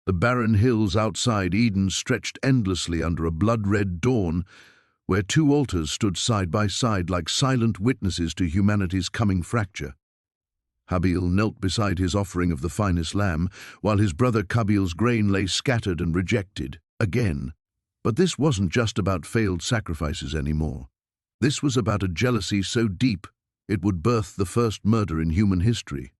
The barren hills outside Eden stretched endlessly under a blood-red dawn, where two altars stood side by side like silent witnesses to humanity's coming fracture. Habil knelt beside his offering of the finest lamb, while his brother Qabil's grain lay scattered and rejected, again. But this wasn't just about failed sacrifices anymore. This was about a jealousy so deep it would birth the first murder in human history.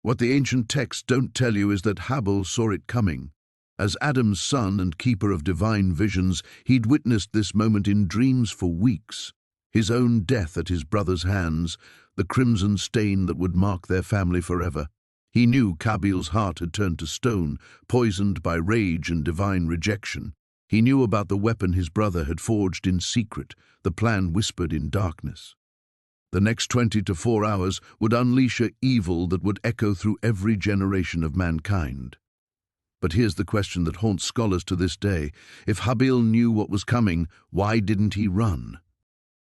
What the ancient texts don't tell you is that Habil saw it coming. As Adam's son and keeper of divine visions, he'd witnessed this moment in dreams for weeks. His own death at his brother's hands, the crimson stain that would mark their family forever. He knew Qabil's heart had turned to stone, poisoned by rage and divine rejection. He knew about the weapon his brother had forged in secret, the plan whispered in darkness. The next 24 hours would unleash an evil that would echo through every generation of mankind. But here's the question that haunts scholars to this day. If Habil knew what was coming, why didn't he run?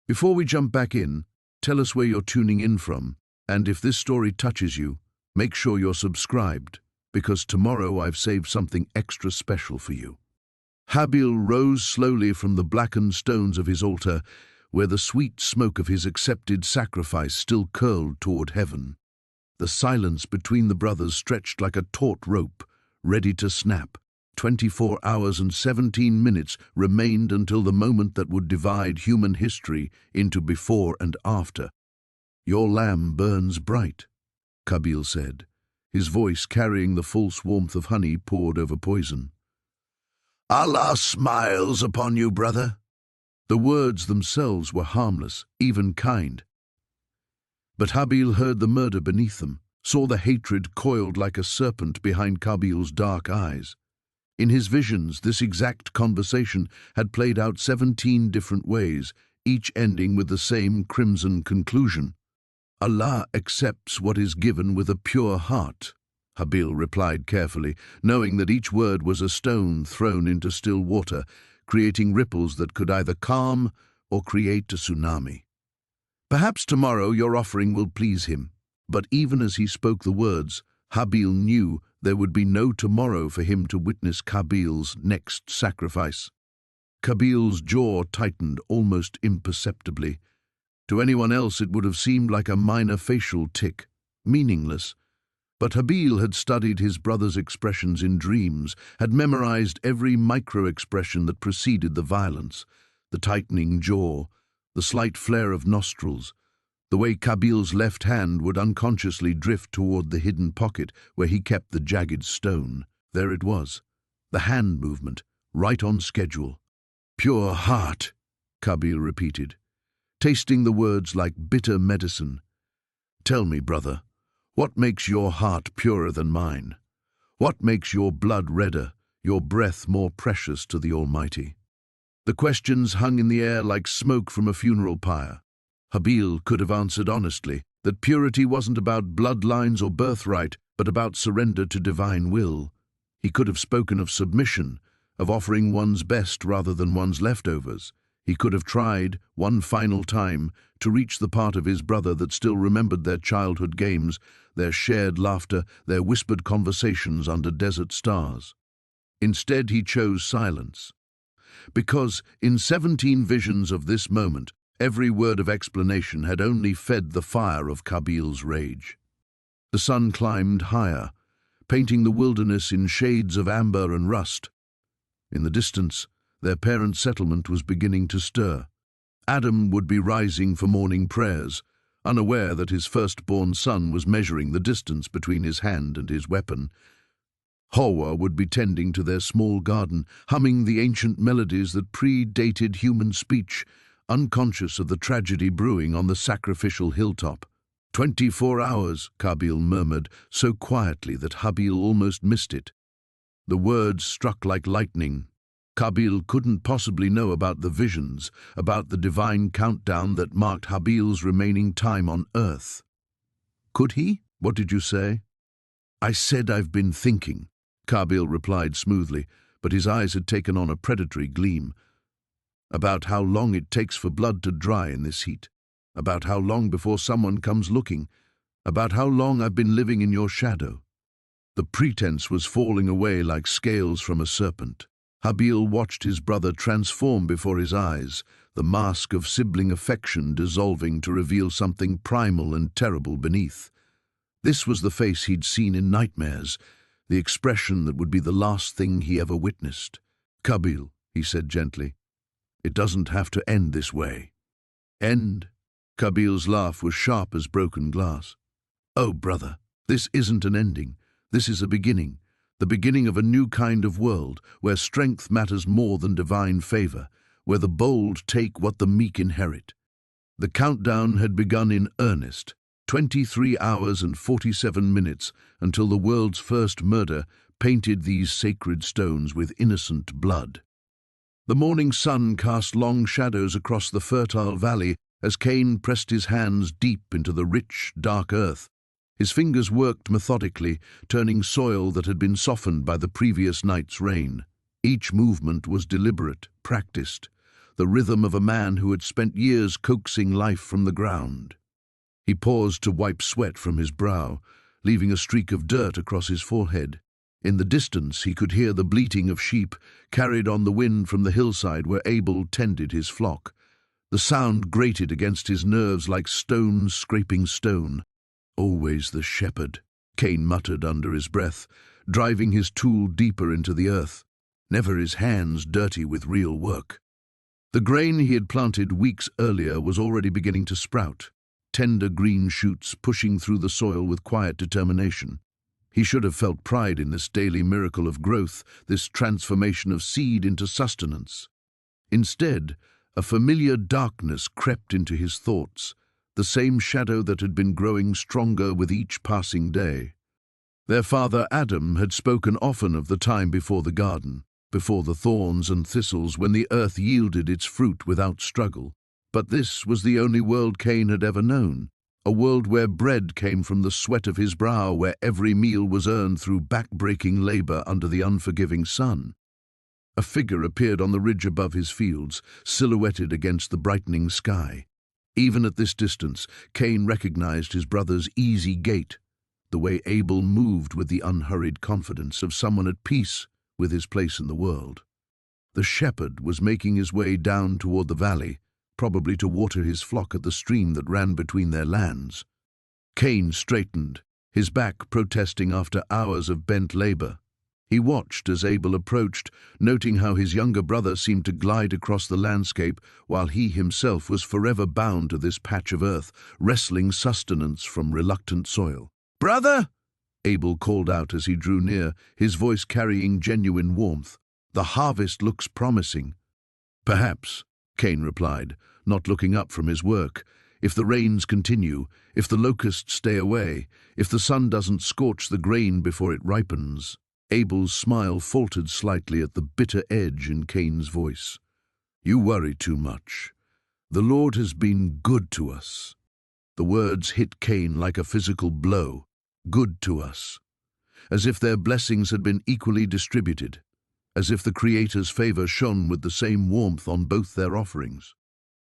Before we jump back in, tell us where you're tuning in from, and if this story touches you, make sure you're subscribed, because tomorrow I've saved something extra special for you. Habil rose slowly from the blackened stones of his altar, where the sweet smoke of his accepted sacrifice still curled toward heaven. The silence between the brothers stretched like a taut rope, ready to snap. 24 hours and 17 minutes remained until the moment that would divide human history into before and after. "Your lamb burns bright," Qabil said, his voice carrying the false warmth of honey poured over poison. "Allah smiles upon you, brother." The words themselves were harmless, even kind. But Habil heard the murder beneath them, saw the hatred coiled like a serpent behind Qabil's dark eyes. In his visions, this exact conversation had played out 17 different ways, each ending with the same crimson conclusion. "Allah accepts what is given with a pure heart," Habil replied carefully, knowing that each word was a stone thrown into still water, creating ripples that could either calm or create a tsunami. "Perhaps tomorrow your offering will please him." But even as he spoke the words, Habil knew there would be no tomorrow for him to witness Qabil's next sacrifice. Qabil's jaw tightened almost imperceptibly. To anyone else it would have seemed like a minor facial tic, meaningless. But Habil had studied his brother's expressions in dreams, had memorized every micro-expression that preceded the violence, the tightening jaw, the slight flare of nostrils, the way Qabil's left hand would unconsciously drift toward the hidden pocket where he kept the jagged stone. There it was, the hand movement, right on schedule. "Pure heart," Qabil repeated, tasting the words like bitter medicine. "Tell me, brother, what makes your heart purer than mine? What makes your blood redder, your breath more precious to the Almighty?" The questions hung in the air like smoke from a funeral pyre. Habil could have answered honestly that purity wasn't about bloodlines or birthright, but about surrender to divine will. He could have spoken of submission, of offering one's best rather than one's leftovers. He could have tried, one final time, to reach the part of his brother that still remembered their childhood games, their shared laughter, their whispered conversations under desert stars. Instead, he chose silence. Because in 17 visions of this moment, every word of explanation had only fed the fire of Qabil's rage. The sun climbed higher, painting the wilderness in shades of amber and rust. In the distance, their parent settlement was beginning to stir. Adam would be rising for morning prayers, unaware that his firstborn son was measuring the distance between his hand and his weapon. Hawa would be tending to their small garden, humming the ancient melodies that predated human speech, unconscious of the tragedy brewing on the sacrificial hilltop. 24 hours, Qabil murmured, so quietly that Habil almost missed it. The words struck like lightning. Qabil couldn't possibly know about the visions, about the divine countdown that marked Habil's remaining time on earth. Could he? "What did you say?" "I said I've been thinking," Qabil replied smoothly, but his eyes had taken on a predatory gleam. "About how long it takes for blood to dry in this heat. About how long before someone comes looking. About how long I've been living in your shadow." The pretense was falling away like scales from a serpent. Habil watched his brother transform before his eyes, the mask of sibling affection dissolving to reveal something primal and terrible beneath. This was the face he'd seen in nightmares, the expression that would be the last thing he ever witnessed. "Qabil," he said gently, "it doesn't have to end this way." "End?" Qabil's laugh was sharp as broken glass. "Oh, brother, this isn't an ending. This is a beginning, the beginning of a new kind of world, where strength matters more than divine favor, where the bold take what the meek inherit." The countdown had begun in earnest, 23 hours and 47 minutes until the world's first murder painted these sacred stones with innocent blood. The morning sun cast long shadows across the fertile valley as Cain pressed his hands deep into the rich, dark earth. His fingers worked methodically, turning soil that had been softened by the previous night's rain. Each movement was deliberate, practiced, the rhythm of a man who had spent years coaxing life from the ground. He paused to wipe sweat from his brow, leaving a streak of dirt across his forehead. In the distance he could hear the bleating of sheep, carried on the wind from the hillside where Abel tended his flock. The sound grated against his nerves like stone scraping stone. "Always the shepherd," Cain muttered under his breath, driving his tool deeper into the earth, never his hands dirty with real work. The grain he had planted weeks earlier was already beginning to sprout, tender green shoots pushing through the soil with quiet determination. He should have felt pride in this daily miracle of growth, this transformation of seed into sustenance. Instead, a familiar darkness crept into his thoughts, the same shadow that had been growing stronger with each passing day. Their father Adam had spoken often of the time before the garden, before the thorns and thistles, when the earth yielded its fruit without struggle. But this was the only world Cain had ever known, a world where bread came from the sweat of his brow, where every meal was earned through back-breaking labor under the unforgiving sun. A figure appeared on the ridge above his fields, silhouetted against the brightening sky. Even at this distance, Cain recognized his brother's easy gait, the way Abel moved with the unhurried confidence of someone at peace with his place in the world. The shepherd was making his way down toward the valley, probably to water his flock at the stream that ran between their lands. Cain straightened, his back protesting after hours of bent labor. He watched as Abel approached, noting how his younger brother seemed to glide across the landscape while he himself was forever bound to this patch of earth, wresting sustenance from reluctant soil. "Brother!" Abel called out as he drew near, his voice carrying genuine warmth. "The harvest looks promising." "Perhaps," Cain replied, not looking up from his work. "If the rains continue, if the locusts stay away, if the sun doesn't scorch the grain before it ripens." Abel's smile faltered slightly at the bitter edge in Cain's voice. "You worry too much. The Lord has been good to us." The words hit Cain like a physical blow. Good to us. As if their blessings had been equally distributed. As if the Creator's favor shone with the same warmth on both their offerings.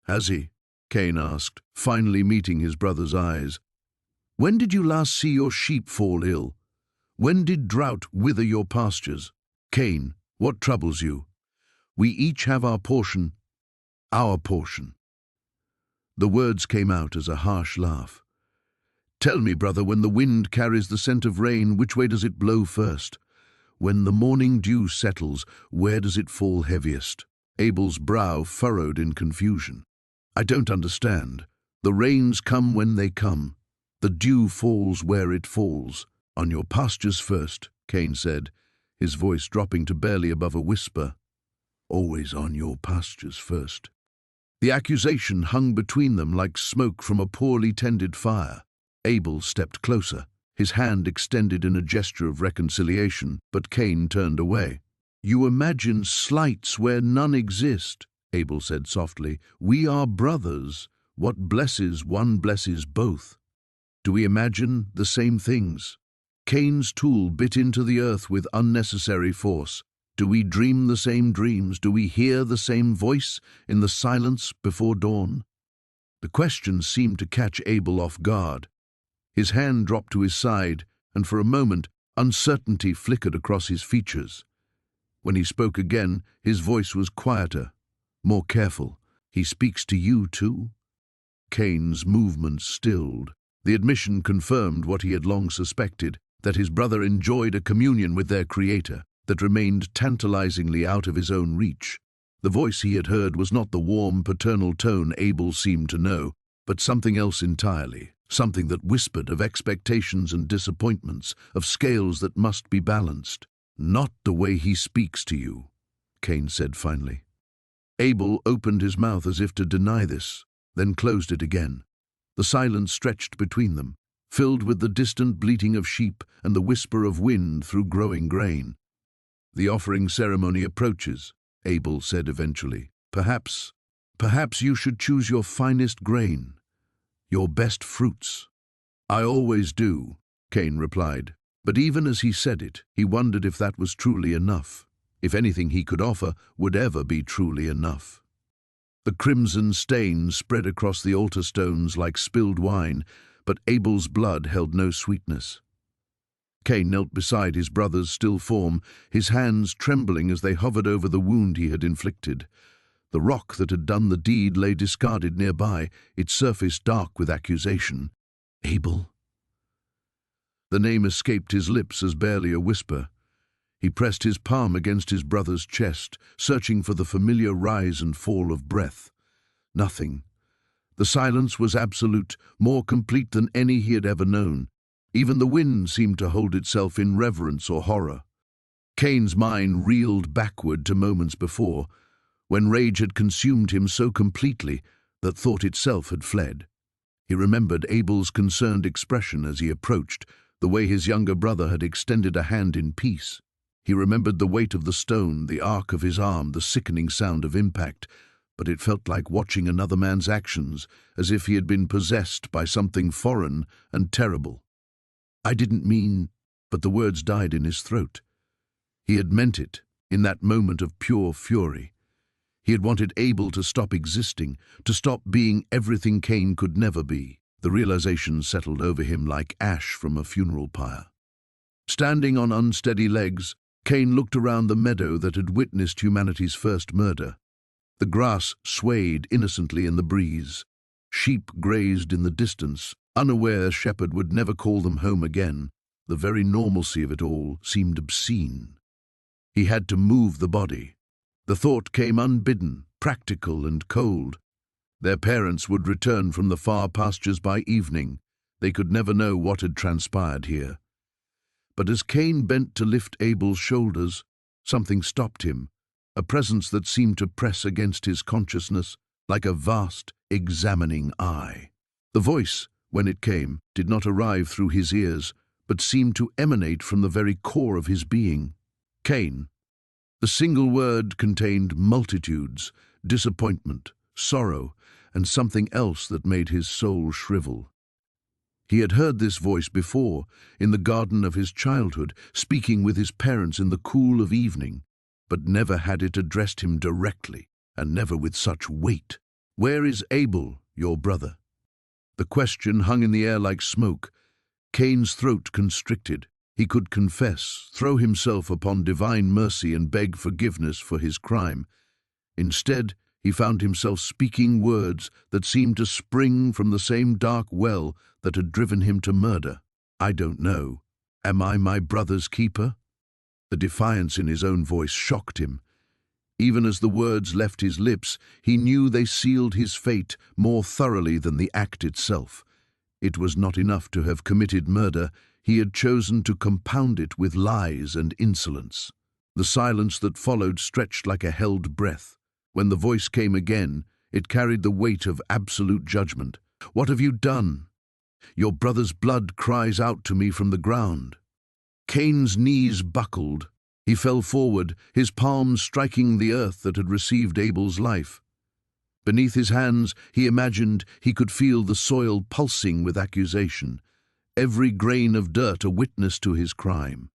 "Has he?" Cain asked, finally meeting his brother's eyes. "When did you last see your sheep fall ill? When did drought wither your pastures? Cain, what troubles you? We each have our portion, our portion." The words came out as a harsh laugh. "Tell me, brother, when the wind carries the scent of rain, which way does it blow first? When the morning dew settles, where does it fall heaviest?" Abel's brow furrowed in confusion. "I don't understand. The rains come when they come. The dew falls where it falls. On your pastures first," Cain said, his voice dropping to barely above a whisper. "Always on your pastures first." The accusation hung between them like smoke from a poorly tended fire. Abel stepped closer, his hand extended in a gesture of reconciliation, but Cain turned away. "You imagine slights where none exist," Abel said softly. "We are brothers. What blesses one blesses both. Do we imagine the same things?" Cain's tool bit into the earth with unnecessary force. Do we dream the same dreams? Do we hear the same voice in the silence before dawn? The question seemed to catch Abel off guard. His hand dropped to his side, and for a moment Uncertainty flickered across his features. When he spoke again, his voice was quieter, more careful. "He speaks to you too?" Cain's movements stilled. The admission confirmed what he had long suspected, that his brother enjoyed a communion with their Creator that remained tantalizingly out of his own reach. The voice he had heard was not the warm, paternal tone Abel seemed to know, but something else entirely, something that whispered of expectations and disappointments, of scales that must be balanced. "Not the way he speaks to you," Cain said finally. Abel opened his mouth as if to deny this, then closed it again. The silence stretched between them, filled with the distant bleating of sheep and the whisper of wind through growing grain. "The offering ceremony approaches," Abel said eventually. Perhaps you should choose your finest grain, your best fruits." "I always do," Cain replied. But even as he said it, he wondered if that was truly enough, if anything he could offer would ever be truly enough. The crimson stain spread across the altar stones like spilled wine, but Abel's blood held no sweetness. Cain knelt beside his brother's still form, his hands trembling as they hovered over the wound he had inflicted. The rock that had done the deed lay discarded nearby, its surface dark with accusation. "Abel?" The name escaped his lips as barely a whisper. He pressed his palm against his brother's chest, searching for the familiar rise and fall of breath. Nothing. The silence was absolute, more complete than any he had ever known. Even the wind seemed to hold itself in reverence or horror. Cain's mind reeled backward to moments before, when rage had consumed him so completely that thought itself had fled. He remembered Abel's concerned expression as he approached, the way his younger brother had extended a hand in peace. He remembered the weight of the stone, the arc of his arm, the sickening sound of impact, but it felt like watching another man's actions, as if he had been possessed by something foreign and terrible. "I didn't mean," but the words died in his throat. He had meant it, in that moment of pure fury. He had wanted Abel to stop existing, to stop being everything Cain could never be. The realization settled over him like ash from a funeral pyre. Standing on unsteady legs, Cain looked around the meadow that had witnessed humanity's first murder. The grass swayed innocently in the breeze. Sheep grazed in the distance. Unaware shepherd would never call them home again. The very normalcy of it all seemed obscene. He had to move the body. The thought came unbidden, practical and cold. Their parents would return from the far pastures by evening. They could never know what had transpired here. But as Cain bent to lift Abel's shoulders, something stopped him, a presence that seemed to press against his consciousness like a vast, examining eye. The voice, when it came, did not arrive through his ears, but seemed to emanate from the very core of his being. "Cain." The single word contained multitudes, disappointment, sorrow, and something else that made his soul shrivel. He had heard this voice before, in the garden of his childhood, speaking with his parents in the cool of evening, but never had it addressed him directly, and never with such weight. "Where is Abel, your brother?" The question hung in the air like smoke. Cain's throat constricted. He could confess, throw himself upon divine mercy and beg forgiveness for his crime. Instead, he found himself speaking words that seemed to spring from the same dark well that had driven him to murder. "I don't know. Am I my brother's keeper?" The defiance in his own voice shocked him. Even as the words left his lips, he knew they sealed his fate more thoroughly than the act itself. It was not enough to have committed murder. He had chosen to compound it with lies and insolence. The silence that followed stretched like a held breath. When the voice came again, it carried the weight of absolute judgment. "What have you done? Your brother's blood cries out to me from the ground." Cain's knees buckled. He fell forward, his palms striking the earth that had received Abel's life. Beneath his hands, he imagined he could feel the soil pulsing with accusation, every grain of dirt a witness to his crime.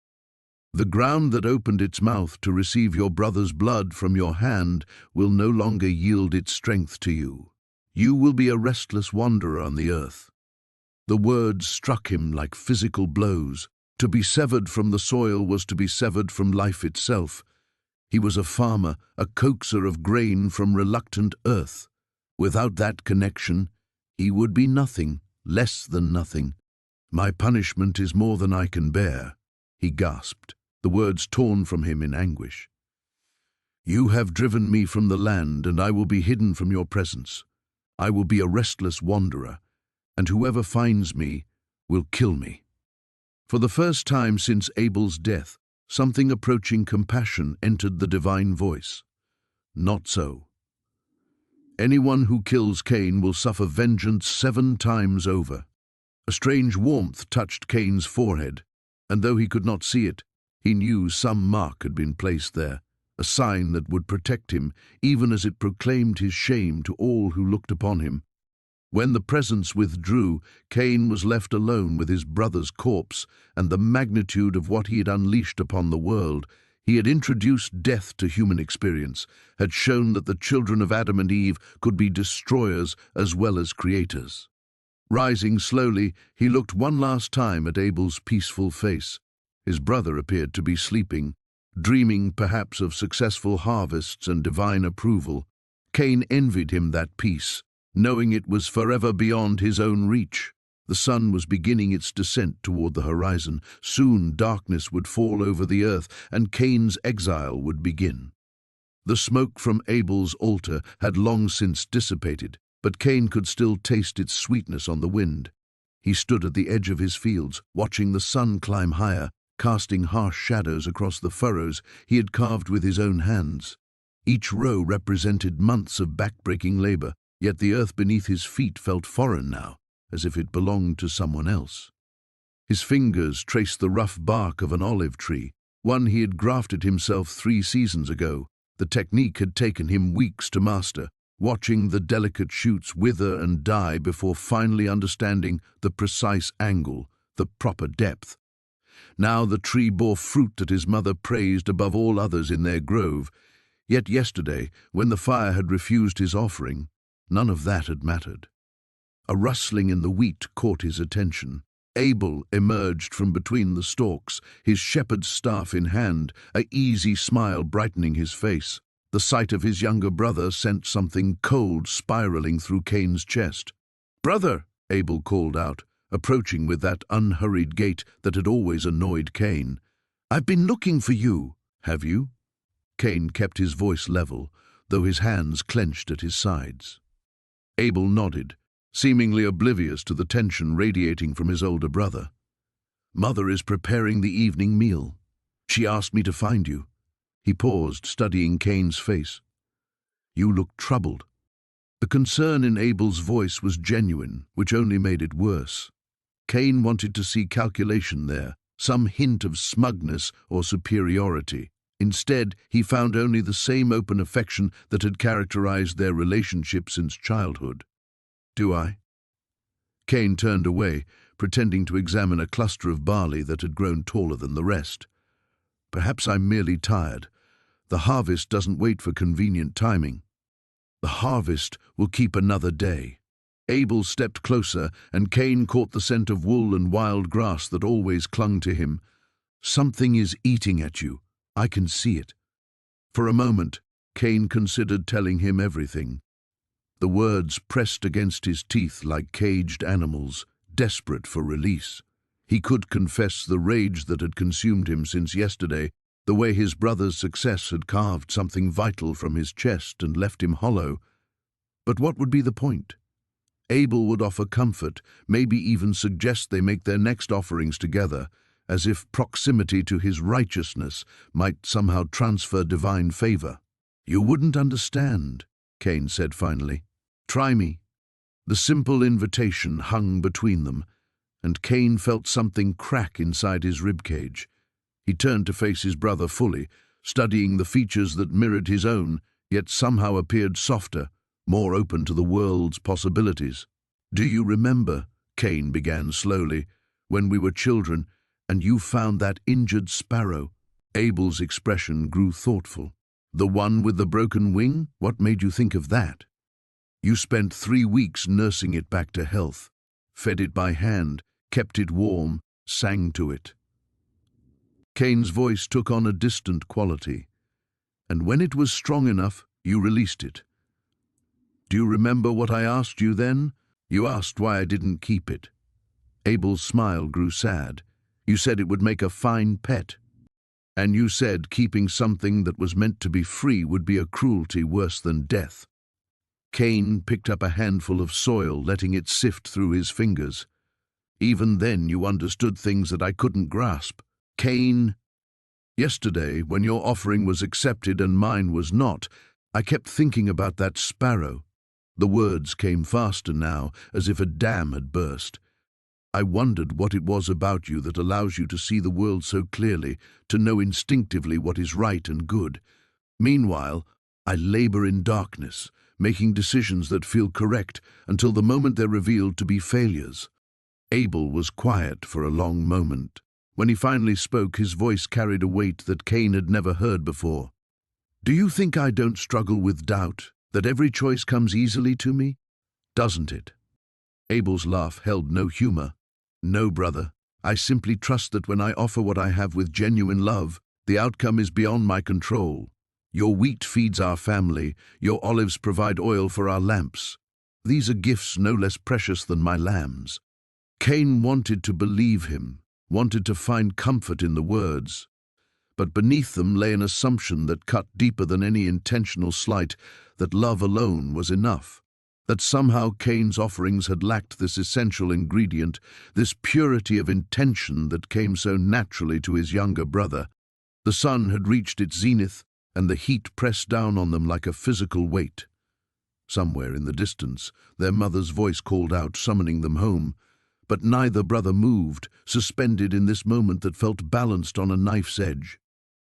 "The ground that opened its mouth to receive your brother's blood from your hand will no longer yield its strength to you. You will be a restless wanderer on the earth." The words struck him like physical blows. To be severed from the soil was to be severed from life itself. He was a farmer, a coaxer of grain from reluctant earth. Without that connection, he would be nothing, less than nothing. "My punishment is more than I can bear," he gasped, the words torn from him in anguish. "You have driven me from the land, and I will be hidden from your presence. I will be a restless wanderer, and whoever finds me will kill me." For the first time since Abel's death, something approaching compassion entered the divine voice. Not so. Anyone who kills Cain will suffer vengeance 7 times over. A strange warmth touched Cain's forehead, and though he could not see it, he knew some mark had been placed there, a sign that would protect him, even as it proclaimed his shame to all who looked upon him. When the presence withdrew, Cain was left alone with his brother's corpse and the magnitude of what he had unleashed upon the world. He had introduced death to human experience, had shown that the children of Adam and Eve could be destroyers as well as creators. Rising slowly, he looked one last time at Abel's peaceful face. His brother appeared to be sleeping, dreaming perhaps of successful harvests and divine approval. Cain envied him that peace, knowing it was forever beyond his own reach. The sun was beginning its descent toward the horizon. Soon darkness would fall over the earth, and Cain's exile would begin. The smoke from Abel's altar had long since dissipated, but Cain could still taste its sweetness on the wind. He stood at the edge of his fields, watching the sun climb higher, casting harsh shadows across the furrows he had carved with his own hands. Each row represented months of back-breaking labor, yet the earth beneath his feet felt foreign now, as if it belonged to someone else. His fingers traced the rough bark of an olive tree, one he had grafted himself 3 seasons ago. The technique had taken him weeks to master, watching the delicate shoots wither and die before finally understanding the precise angle, the proper depth. Now the tree bore fruit that his mother praised above all others in their grove. Yet yesterday, when the fire had refused his offering, none of that had mattered. A rustling in the wheat caught his attention. Abel emerged from between the stalks, his shepherd's staff in hand, an easy smile brightening his face. The sight of his younger brother sent something cold spiraling through Cain's chest. "Brother," Abel called out, approaching with that unhurried gait that had always annoyed Cain. "I've been looking for you." "Have you?" Cain kept his voice level, though his hands clenched at his sides. Abel nodded, seemingly oblivious to the tension radiating from his older brother. "Mother is preparing the evening meal. She asked me to find you." He paused, studying Cain's face. "You look troubled." The concern in Abel's voice was genuine, which only made it worse. Cain wanted to see calculation there, some hint of smugness or superiority. Instead, he found only the same open affection that had characterized their relationship since childhood. "Do I?" Cain turned away, pretending to examine a cluster of barley that had grown taller than the rest. "Perhaps I'm merely tired. The harvest doesn't wait for convenient timing." "The harvest will keep another day." Abel stepped closer, and Cain caught the scent of wool and wild grass that always clung to him. "Something is eating at you. I can see it." For a moment, Cain considered telling him everything. The words pressed against his teeth like caged animals, desperate for release. He could confess the rage that had consumed him since yesterday, the way his brother's success had carved something vital from his chest and left him hollow. But what would be the point? Abel would offer comfort, maybe even suggest they make their next offerings together, as if proximity to his righteousness might somehow transfer divine favor. "You wouldn't understand," Cain said finally. "Try me." The simple invitation hung between them, and Cain felt something crack inside his ribcage. He turned to face his brother fully, studying the features that mirrored his own, yet somehow appeared softer, more open to the world's possibilities. "Do you remember," Cain began slowly, "when we were children, and you found that injured sparrow?" Abel's expression grew thoughtful. "The one with the broken wing? What made you think of that?" "You spent 3 weeks nursing it back to health, fed it by hand, kept it warm, sang to it." Cain's voice took on a distant quality. "And when it was strong enough, you released it. Do you remember what I asked you then? You asked why I didn't keep it." Abel's smile grew sad. "You said it would make a fine pet. And you said keeping something that was meant to be free would be a cruelty worse than death." Cain picked up a handful of soil, letting it sift through his fingers. "Even then you understood things that I couldn't grasp. Cain, yesterday, when your offering was accepted and mine was not, I kept thinking about that sparrow." The words came faster now, as if a dam had burst. "I wondered what it was about you that allows you to see the world so clearly, to know instinctively what is right and good. Meanwhile, I labor in darkness, making decisions that feel correct until the moment they're revealed to be failures." Abel was quiet for a long moment. When he finally spoke, his voice carried a weight that Cain had never heard before. "Do you think I don't struggle with doubt, that every choice comes easily to me? Doesn't it?" Abel's laugh held no humor. "No, brother. I simply trust that when I offer what I have with genuine love, the outcome is beyond my control. Your wheat feeds our family, your olives provide oil for our lamps. These are gifts no less precious than my lambs." Cain wanted to believe him, wanted to find comfort in the words. But beneath them lay an assumption that cut deeper than any intentional slight, that love alone was enough. That somehow Cain's offerings had lacked this essential ingredient, this purity of intention that came so naturally to his younger brother. The sun had reached its zenith, and the heat pressed down on them like a physical weight. Somewhere in the distance, their mother's voice called out, summoning them home. But neither brother moved, suspended in this moment that felt balanced on a knife's edge.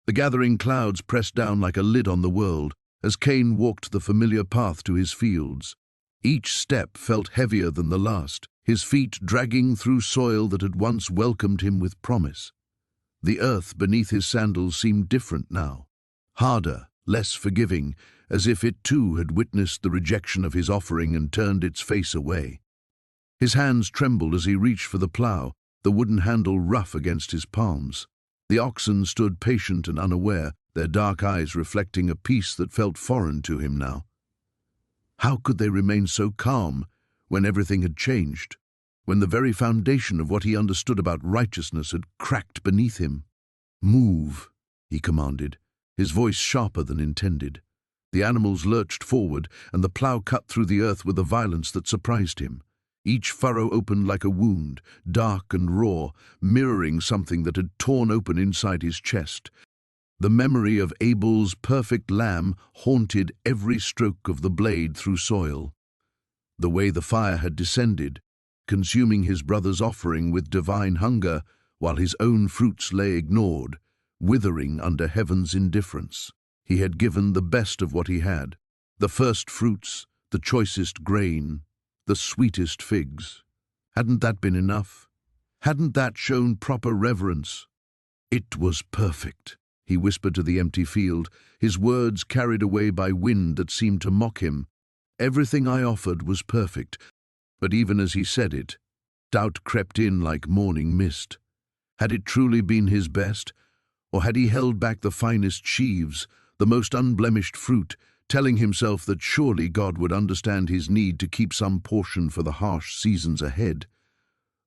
The gathering clouds pressed down like a lid on the world as Cain walked the familiar path to his fields. Each step felt heavier than the last, his feet dragging through soil that had once welcomed him with promise. The earth beneath his sandals seemed different now, harder, less forgiving, as if it too had witnessed the rejection of his offering and turned its face away. His hands trembled as he reached for the plough, the wooden handle rough against his palms. The oxen stood patient and unaware, their dark eyes reflecting a peace that felt foreign to him now. How could they remain so calm when everything had changed, when the very foundation of what he understood about righteousness had cracked beneath him? "Move," he commanded, his voice sharper than intended. The animals lurched forward, and the plough cut through the earth with a violence that surprised him. Each furrow opened like a wound, dark and raw, mirroring something that had torn open inside his chest. The memory of Abel's perfect lamb haunted every stroke of the blade through soil. The way the fire had descended, consuming his brother's offering with divine hunger, while his own fruits lay ignored, withering under heaven's indifference. He had given the best of what he had, the first fruits, the choicest grain, the sweetest figs. Hadn't that been enough? Hadn't that shown proper reverence? "It was perfect," he whispered to the empty field, his words carried away by wind that seemed to mock him. "Everything I offered was perfect." But even as he said it, doubt crept in like morning mist. Had it truly been his best? Or had he held back the finest sheaves, the most unblemished fruit, telling himself that surely God would understand his need to keep some portion for the harsh seasons ahead?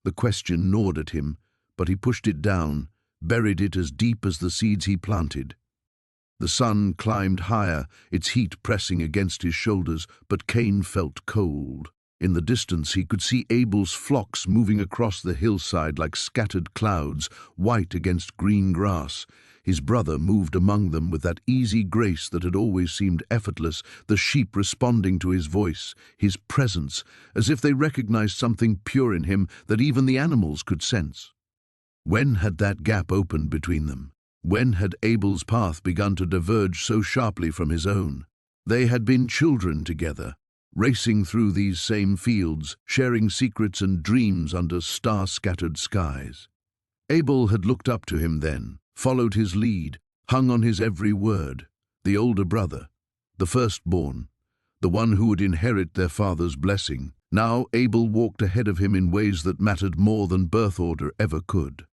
The question gnawed at him, but he pushed it down, buried it as deep as the seeds he planted. The sun climbed higher, its heat pressing against his shoulders, but Cain felt cold. In the distance he could see Abel's flocks moving across the hillside like scattered clouds, white against green grass. His brother moved among them with that easy grace that had always seemed effortless, the sheep responding to his voice, his presence, as if they recognized something pure in him that even the animals could sense. When had that gap opened between them? When had Abel's path begun to diverge so sharply from his own? They had been children together, racing through these same fields, sharing secrets and dreams under star-scattered skies. Abel had looked up to him then, followed his lead, hung on his every word. The older brother, the firstborn, the one who would inherit their father's blessing. Now Abel walked ahead of him in ways that mattered more than birth order ever could.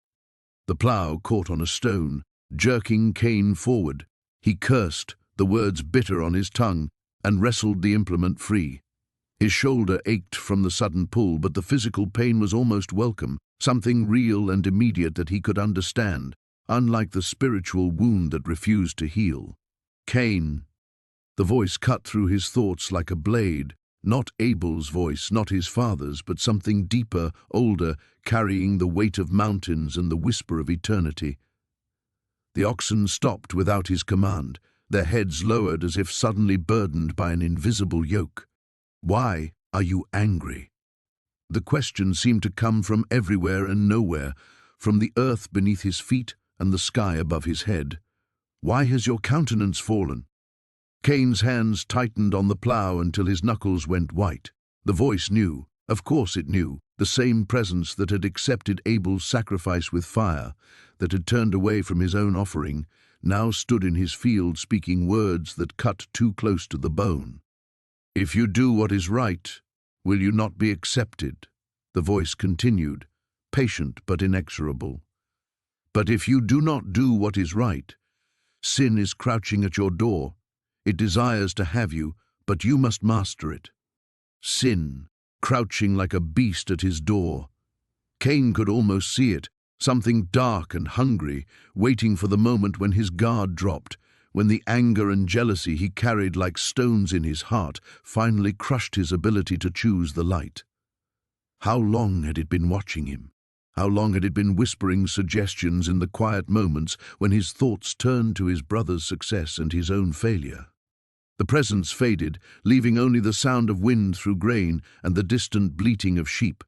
The plough caught on a stone, jerking Cain forward. He cursed, the words bitter on his tongue, and wrestled the implement free. His shoulder ached from the sudden pull, but the physical pain was almost welcome, something real and immediate that he could understand, unlike the spiritual wound that refused to heal. Cain. The voice cut through his thoughts like a blade, not Abel's voice, not his father's, but something deeper, older, carrying the weight of mountains and the whisper of eternity. The oxen stopped without his command, their heads lowered as if suddenly burdened by an invisible yoke. "Why are you angry?" The question seemed to come from everywhere and nowhere, from the earth beneath his feet and the sky above his head. "Why has your countenance fallen?" Cain's hands tightened on the plough until his knuckles went white. The voice knew, of course it knew, the same presence that had accepted Abel's sacrifice with fire, that had turned away from his own offering, now stood in his field speaking words that cut too close to the bone. "If you do what is right, will you not be accepted?" The voice continued, patient but inexorable. "But if you do not do what is right, sin is crouching at your door. It desires to have you, but you must master it." Sin, crouching like a beast at his door. Cain could almost see it, something dark and hungry, waiting for the moment when his guard dropped, when the anger and jealousy he carried like stones in his heart finally crushed his ability to choose the light. How long had it been watching him? How long had it been whispering suggestions in the quiet moments when his thoughts turned to his brother's success and his own failure? The presence faded, leaving only the sound of wind through grain and the distant bleating of sheep.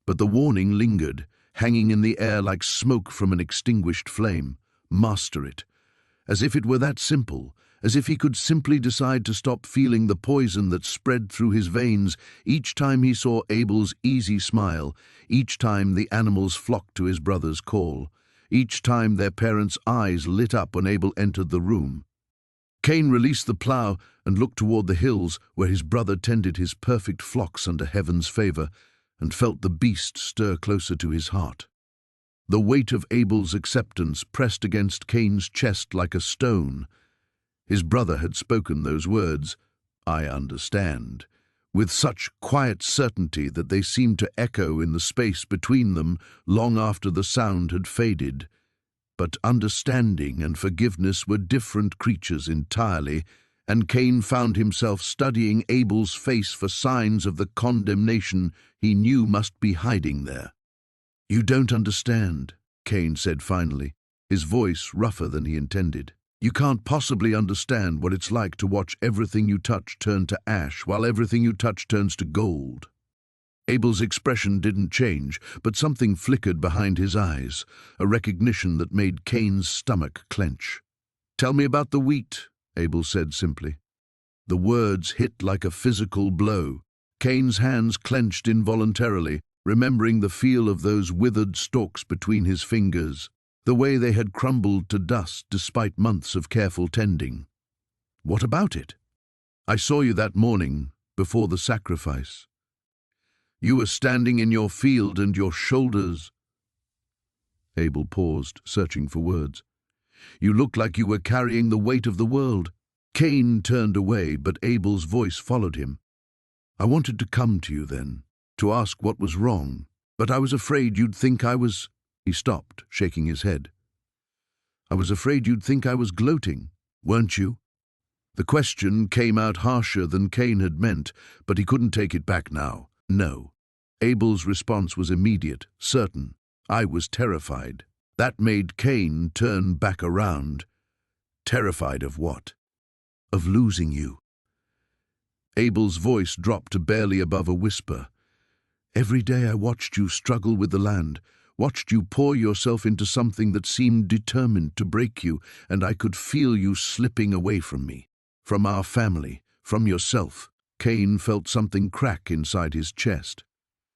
But the warning lingered, hanging in the air like smoke from an extinguished flame. Master it. As if it were that simple, as if he could simply decide to stop feeling the poison that spread through his veins each time he saw Abel's easy smile, each time the animals flocked to his brother's call, each time their parents' eyes lit up when Abel entered the room. Cain released the plough and looked toward the hills where his brother tended his perfect flocks under heaven's favor, and felt the beast stir closer to his heart. The weight of Abel's acceptance pressed against Cain's chest like a stone. His brother had spoken those words, "I understand," with such quiet certainty that they seemed to echo in the space between them long after the sound had faded. But understanding and forgiveness were different creatures entirely, and Cain found himself studying Abel's face for signs of the condemnation he knew must be hiding there. "You don't understand," Cain said finally, his voice rougher than he intended. "You can't possibly understand what it's like to watch everything you touch turn to ash while everything you touch turns to gold." Abel's expression didn't change, but something flickered behind his eyes, a recognition that made Cain's stomach clench. "Tell me about the wheat," Abel said simply. The words hit like a physical blow. Cain's hands clenched involuntarily, remembering the feel of those withered stalks between his fingers, the way they had crumbled to dust despite months of careful tending. "What about it?" "I saw you that morning, before the sacrifice. You were standing in your field and your shoulders—" Abel paused, searching for words. "You looked like you were carrying the weight of the world." Cain turned away, but Abel's voice followed him. "I wanted to come to you then, to ask what was wrong, but I was afraid you'd think I was—" He stopped, shaking his head. "I was afraid you'd think I was gloating, weren't you?" The question came out harsher than Cain had meant, but he couldn't take it back now. "No." Abel's response was immediate, certain. "I was terrified." That made Cain turn back around. "Terrified of what?" "Of losing you." Abel's voice dropped to barely above a whisper. "Every day I watched you struggle with the land, watched you pour yourself into something that seemed determined to break you, and I could feel you slipping away from me, from our family, from yourself." Cain felt something crack inside his chest.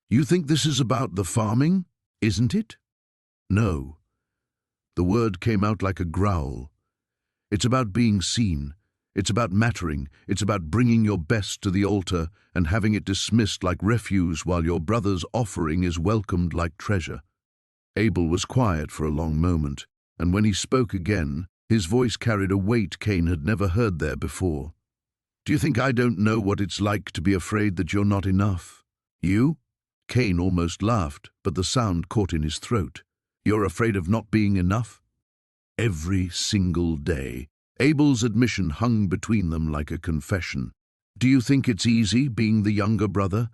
"You think this is about the farming, isn't it?" "No." The word came out like a growl. "It's about being seen. It's about mattering. It's about bringing your best to the altar and having it dismissed like refuse while your brother's offering is welcomed like treasure." Abel was quiet for a long moment, and when he spoke again, his voice carried a weight Cain had never heard there before. "Do you think I don't know what it's like to be afraid that you're not enough? You?" Cain almost laughed, but the sound caught in his throat. "You're afraid of not being enough?" Every single day, Abel's admission hung between them like a confession. "Do you think it's easy being the younger brother?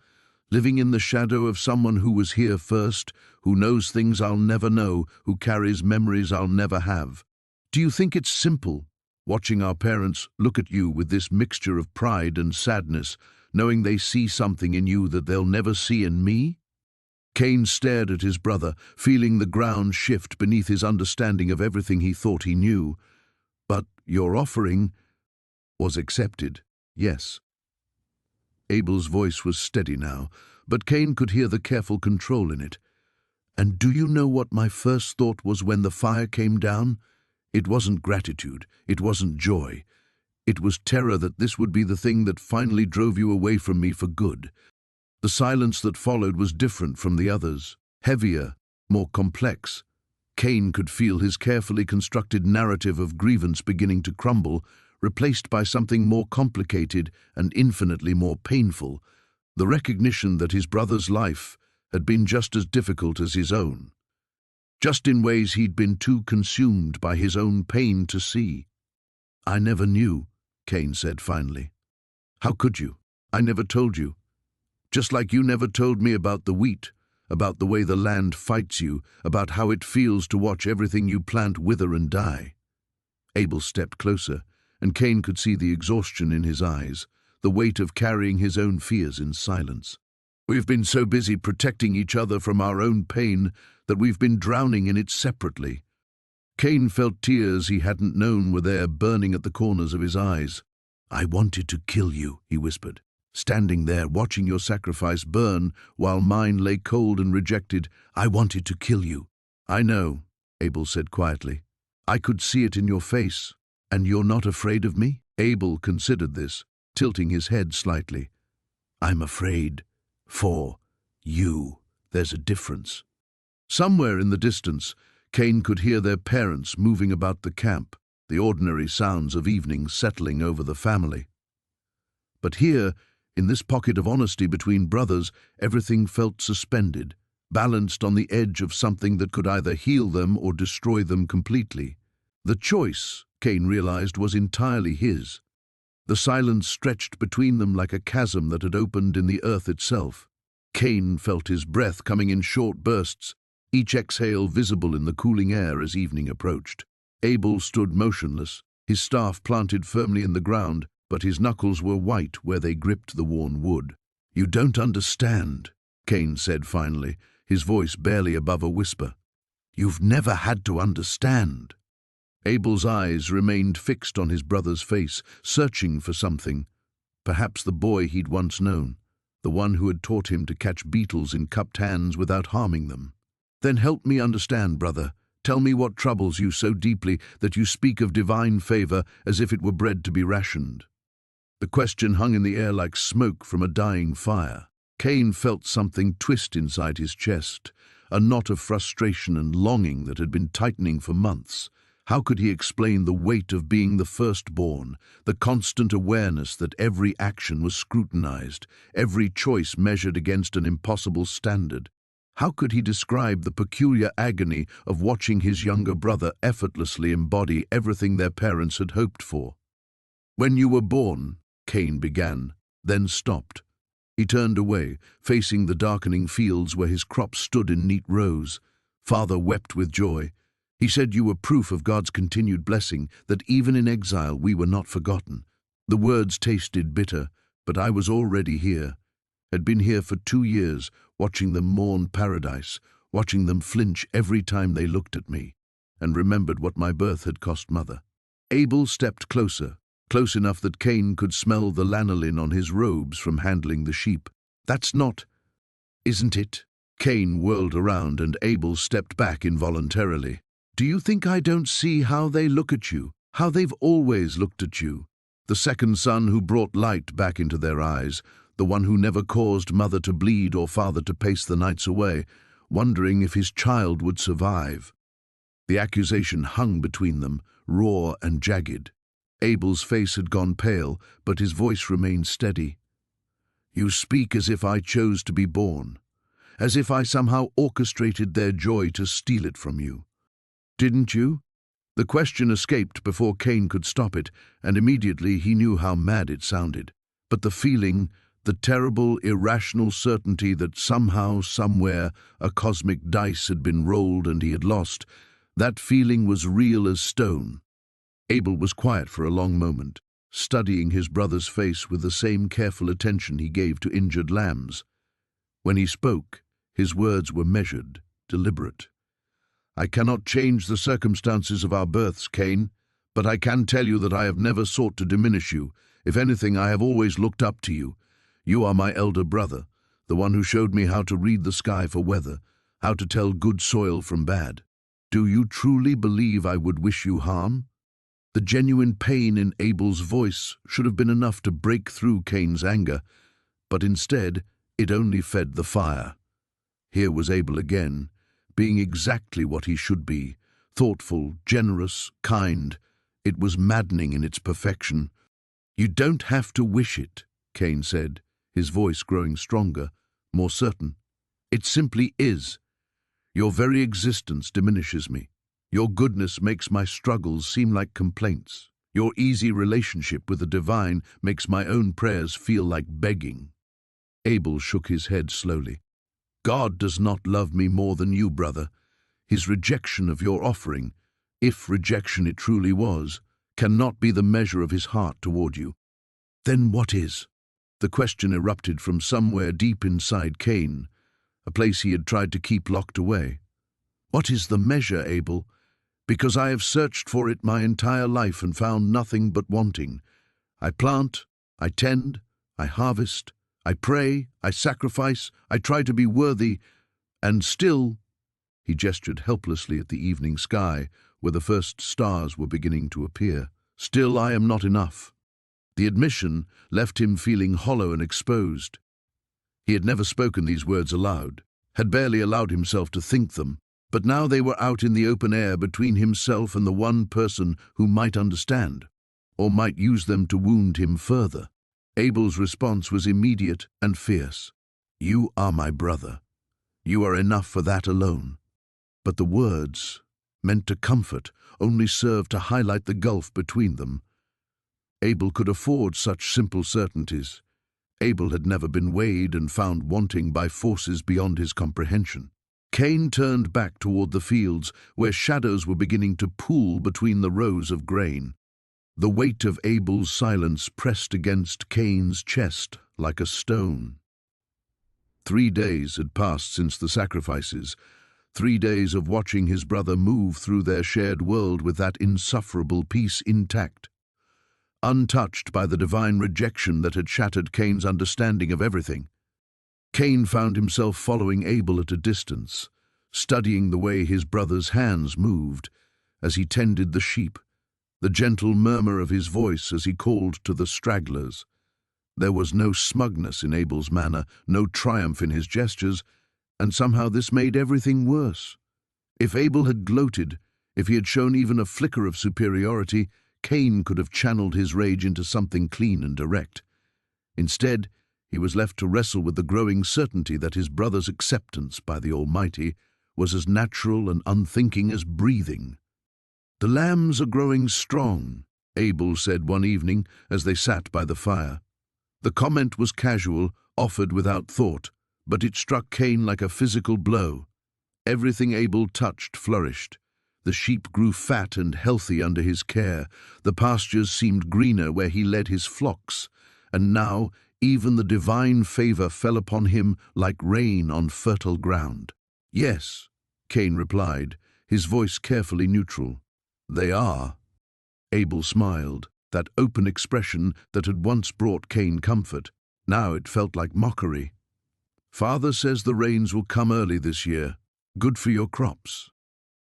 Living in the shadow of someone who was here first, who knows things I'll never know, who carries memories I'll never have? Do you think it's simple, watching our parents look at you with this mixture of pride and sadness, knowing they see something in you that they'll never see in me?" Cain stared at his brother, feeling the ground shift beneath his understanding of everything he thought he knew. "But your offering was accepted, yes." Abel's voice was steady now, but Cain could hear the careful control in it. "And do you know what my first thought was when the fire came down? It wasn't gratitude, it wasn't joy. It was terror that this would be the thing that finally drove you away from me for good." The silence that followed was different from the others, heavier, more complex. Cain could feel his carefully constructed narrative of grievance beginning to crumble, replaced by something more complicated and infinitely more painful, the recognition that his brother's life had been just as difficult as his own, just in ways he'd been too consumed by his own pain to see. "I never knew," Cain said finally. "How could you? I never told you. Just like you never told me about the wheat, about the way the land fights you, about how it feels to watch everything you plant wither and die." Abel stepped closer, and Cain could see the exhaustion in his eyes, the weight of carrying his own fears in silence. "We've been so busy protecting each other from our own pain that we've been drowning in it separately." Cain felt tears he hadn't known were there burning at the corners of his eyes. "I wanted to kill you," he whispered. "Standing there watching your sacrifice burn while mine lay cold and rejected, I wanted to kill you." "I know," Abel said quietly. "I could see it in your face. And you're not afraid of me?" Abel considered this, tilting his head slightly. "I'm afraid for you. There's a difference." Somewhere in the distance, Cain could hear their parents moving about the camp, the ordinary sounds of evening settling over the family. But here, in this pocket of honesty between brothers, everything felt suspended, balanced on the edge of something that could either heal them or destroy them completely. The choice, Cain realized, was entirely his. The silence stretched between them like a chasm that had opened in the earth itself. Cain felt his breath coming in short bursts, each exhale visible in the cooling air as evening approached. Abel stood motionless, his staff planted firmly in the ground, but his knuckles were white where they gripped the worn wood. "You don't understand," Cain said finally, his voice barely above a whisper. "You've never had to understand." Abel's eyes remained fixed on his brother's face, searching for something. Perhaps the boy he'd once known, the one who had taught him to catch beetles in cupped hands without harming them. "Then help me understand, brother. Tell me what troubles you so deeply that you speak of divine favor as if it were bread to be rationed." The question hung in the air like smoke from a dying fire. Cain felt something twist inside his chest, a knot of frustration and longing that had been tightening for months. How could he explain the weight of being the firstborn, the constant awareness that every action was scrutinized, every choice measured against an impossible standard? How could he describe the peculiar agony of watching his younger brother effortlessly embody everything their parents had hoped for? "When you were born," Cain began, then stopped. He turned away, facing the darkening fields where his crops stood in neat rows. Father wept with joy. He said you were proof of God's continued blessing, that even in exile we were not forgotten. The words tasted bitter, but I was already here. Had been here for 2 years, watching them mourn paradise, watching them flinch every time they looked at me, and remembered what my birth had cost Mother. Abel stepped closer, close enough that Cain could smell the lanolin on his robes from handling the sheep. "That's not, isn't it?" Cain whirled around and Abel stepped back involuntarily. "Do you think I don't see how they look at you, how they've always looked at you? The second son who brought light back into their eyes, the one who never caused mother to bleed or father to pace the nights away. wondering if his child would survive. The accusation hung between them, raw and jagged. Abel's face had gone pale, but his voice remained steady. "You speak as if I chose to be born, as if I somehow orchestrated their joy to steal it from you. Didn't you?" The question escaped before Cain could stop it, and immediately he knew how mad it sounded. But the feeling, the terrible, irrational certainty that somehow, somewhere, a cosmic dice had been rolled and he had lost, that feeling was real as stone. Abel was quiet for a long moment, studying his brother's face with the same careful attention he gave to injured lambs. When he spoke, his words were measured, deliberate. "I cannot change the circumstances of our births, Cain, but I can tell you that I have never sought to diminish you. If anything, I have always looked up to you. You are my elder brother, the one who showed me how to read the sky for weather, how to tell good soil from bad. Do you truly believe I would wish you harm?" The genuine pain in Abel's voice should have been enough to break through Cain's anger, but instead it only fed the fire. Here was Abel again, being exactly what he should be, thoughtful, generous, kind. It was maddening in its perfection. "You don't have to wish it," Cain said, his voice growing stronger, more certain. "It simply is. Your very existence diminishes me. Your goodness makes my struggles seem like complaints. Your easy relationship with the divine makes my own prayers feel like begging." Abel shook his head slowly. "God does not love me more than you, brother. His rejection of your offering, if rejection it truly was, cannot be the measure of his heart toward you." "Then what is?" The question erupted from somewhere deep inside Cain, a place he had tried to keep locked away. "What is the measure, Abel? Because I have searched for it my entire life and found nothing but wanting. I plant, I tend, I harvest, I pray, I sacrifice, I try to be worthy, and still—" He gestured helplessly at the evening sky, where the first stars were beginning to appear. "Still I am not enough." The admission left him feeling hollow and exposed. He had never spoken these words aloud, had barely allowed himself to think them, but now they were out in the open air between himself and the one person who might understand, or might use them to wound him further. Abel's response was immediate and fierce. "You are my brother. You are enough for that alone." But the words, meant to comfort, only served to highlight the gulf between them. Abel could afford such simple certainties. Abel had never been weighed and found wanting by forces beyond his comprehension. Cain turned back toward the fields, where shadows were beginning to pool between the rows of grain. The weight of Abel's silence pressed against Cain's chest like a stone. 3 days had passed since the sacrifices, 3 days of watching his brother move through their shared world with that insufferable peace intact, untouched by the divine rejection that had shattered Cain's understanding of everything. Cain found himself following Abel at a distance, studying the way his brother's hands moved as he tended the sheep, the gentle murmur of his voice as he called to the stragglers. There was no smugness in Abel's manner, no triumph in his gestures, and somehow this made everything worse. If Abel had gloated, if he had shown even a flicker of superiority, Cain could have channeled his rage into something clean and direct. Instead, he was left to wrestle with the growing certainty that his brother's acceptance by the Almighty was as natural and unthinking as breathing. "The lambs are growing strong," Abel said one evening as they sat by the fire. The comment was casual, offered without thought, but it struck Cain like a physical blow. Everything Abel touched flourished. The sheep grew fat and healthy under his care. The pastures seemed greener where he led his flocks. And now even the divine favor fell upon him like rain on fertile ground. "Yes," Cain replied, his voice carefully neutral. "They are." Abel smiled, that open expression that had once brought Cain comfort. Now it felt like mockery. "Father says the rains will come early this year. Good for your crops."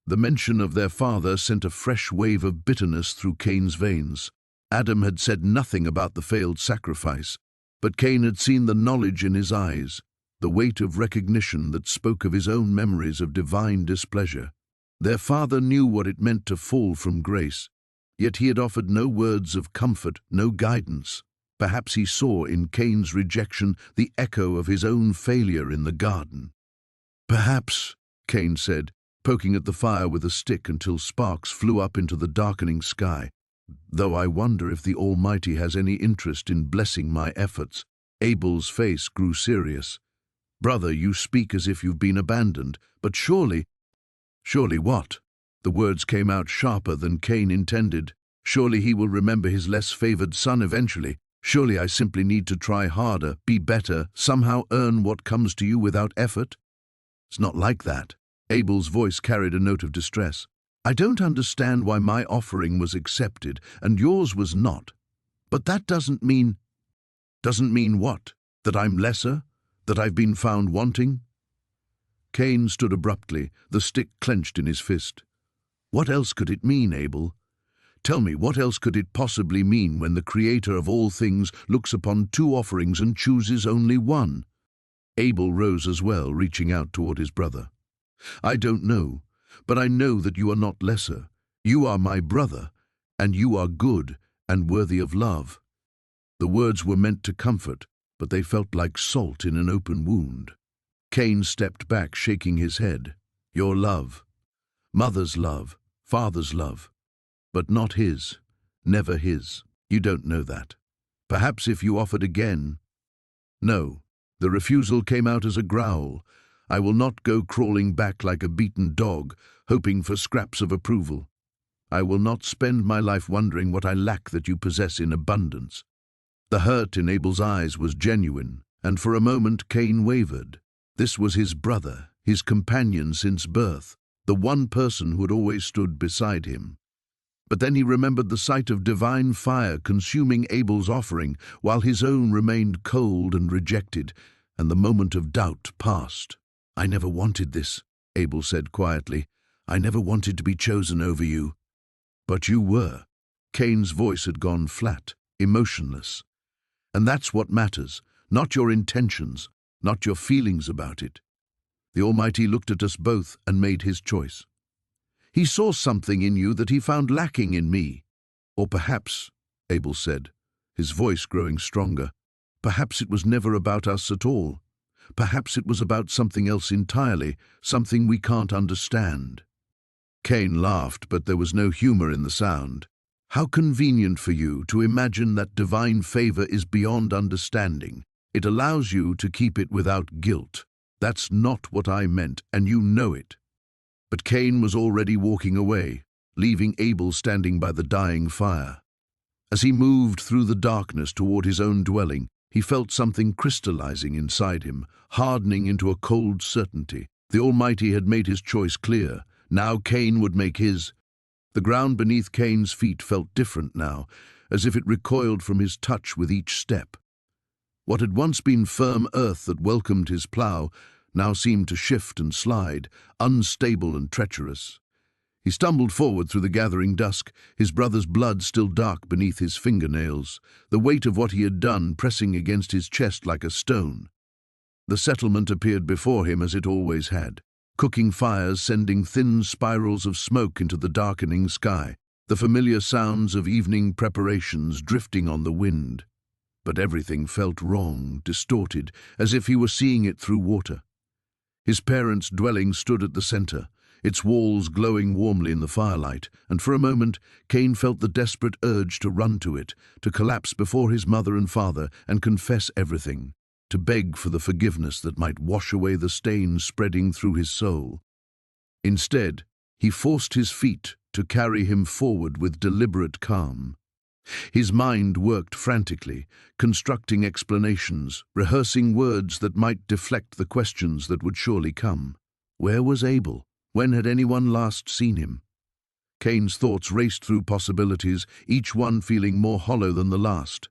The mention of their father sent a fresh wave of bitterness through Cain's veins. Adam had said nothing about the failed sacrifice, but Cain had seen the knowledge in his eyes. the weight of recognition that spoke of his own memories of divine displeasure. Their father knew what it meant to fall from grace, yet he had offered no words of comfort, no guidance. Perhaps he saw in Cain's rejection the echo of his own failure in the garden. "Perhaps," Cain said, poking at the fire with a stick until sparks flew up into the darkening sky. "Though I wonder if the Almighty has any interest in blessing my efforts." Abel's face grew serious. "Brother, you speak as if you've been abandoned, but surely—" "Surely what?" The words came out sharper than Cain intended. "Surely he will remember his less favored son eventually. Surely I simply need to try harder, be better, somehow earn what comes to you without effort." "It's not like that." Abel's voice carried a note of distress. "I don't understand why my offering was accepted and yours was not. But that doesn't mean—" "Doesn't mean what? That I'm lesser? That I've been found wanting?" Cain stood abruptly, the stick clenched in his fist. "What else could it mean, Abel? Tell me, what else could it possibly mean when the Creator of all things looks upon two offerings and chooses only one?" Abel rose as well, reaching out toward his brother. "I don't know, but I know that you are not lesser. You are my brother, and you are good and worthy of love." The words were meant to comfort, but they felt like salt in an open wound. Cain stepped back, shaking his head. "Your love, mother's love, father's love, but not his, never his. You don't know that. Perhaps if you offered again—" "No." The refusal came out as a growl. "I will not go crawling back like a beaten dog, hoping for scraps of approval. I will not spend my life wondering what I lack that you possess in abundance." The hurt in Abel's eyes was genuine, and for a moment Cain wavered. This was his brother, his companion since birth, the one person who had always stood beside him. But then he remembered the sight of divine fire consuming Abel's offering, while his own remained cold and rejected, and the moment of doubt passed. "I never wanted this," Abel said quietly. "I never wanted to be chosen over you." "But you were." Cain's voice had gone flat, emotionless. "And that's what matters, not your intentions, not your feelings about it." The Almighty looked at us both and made his choice. He saw something in you that he found lacking in me. Or perhaps, Abel said, his voice growing stronger, perhaps it was never about us at all. Perhaps it was about something else entirely, something we can't understand. Cain laughed, but there was no humor in the sound. "How convenient for you to imagine that divine favor is beyond understanding. It allows you to keep it without guilt. That's not what I meant, and you know it." But Cain was already walking away, leaving Abel standing by the dying fire. As he moved through the darkness toward his own dwelling, he felt something crystallizing inside him, hardening into a cold certainty. The Almighty had made his choice clear. Now Cain would make his. The ground beneath Cain's feet felt different now, as if it recoiled from his touch with each step. What had once been firm earth that welcomed his plow now seemed to shift and slide, unstable and treacherous. He stumbled forward through the gathering dusk, his brother's blood still dark beneath his fingernails, the weight of what he had done pressing against his chest like a stone. The settlement appeared before him as it always had, cooking fires sending thin spirals of smoke into the darkening sky, the familiar sounds of evening preparations drifting on the wind. But everything felt wrong, distorted, as if he were seeing it through water. His parents' dwelling stood at the center, its walls glowing warmly in the firelight, and for a moment Cain felt the desperate urge to run to it, to collapse before his mother and father and confess everything, to beg for the forgiveness that might wash away the stains spreading through his soul. Instead, he forced his feet to carry him forward with deliberate calm. His mind worked frantically, constructing explanations, rehearsing words that might deflect the questions that would surely come. Where was Abel? When had anyone last seen him? Cain's thoughts raced through possibilities, each one feeling more hollow than the last.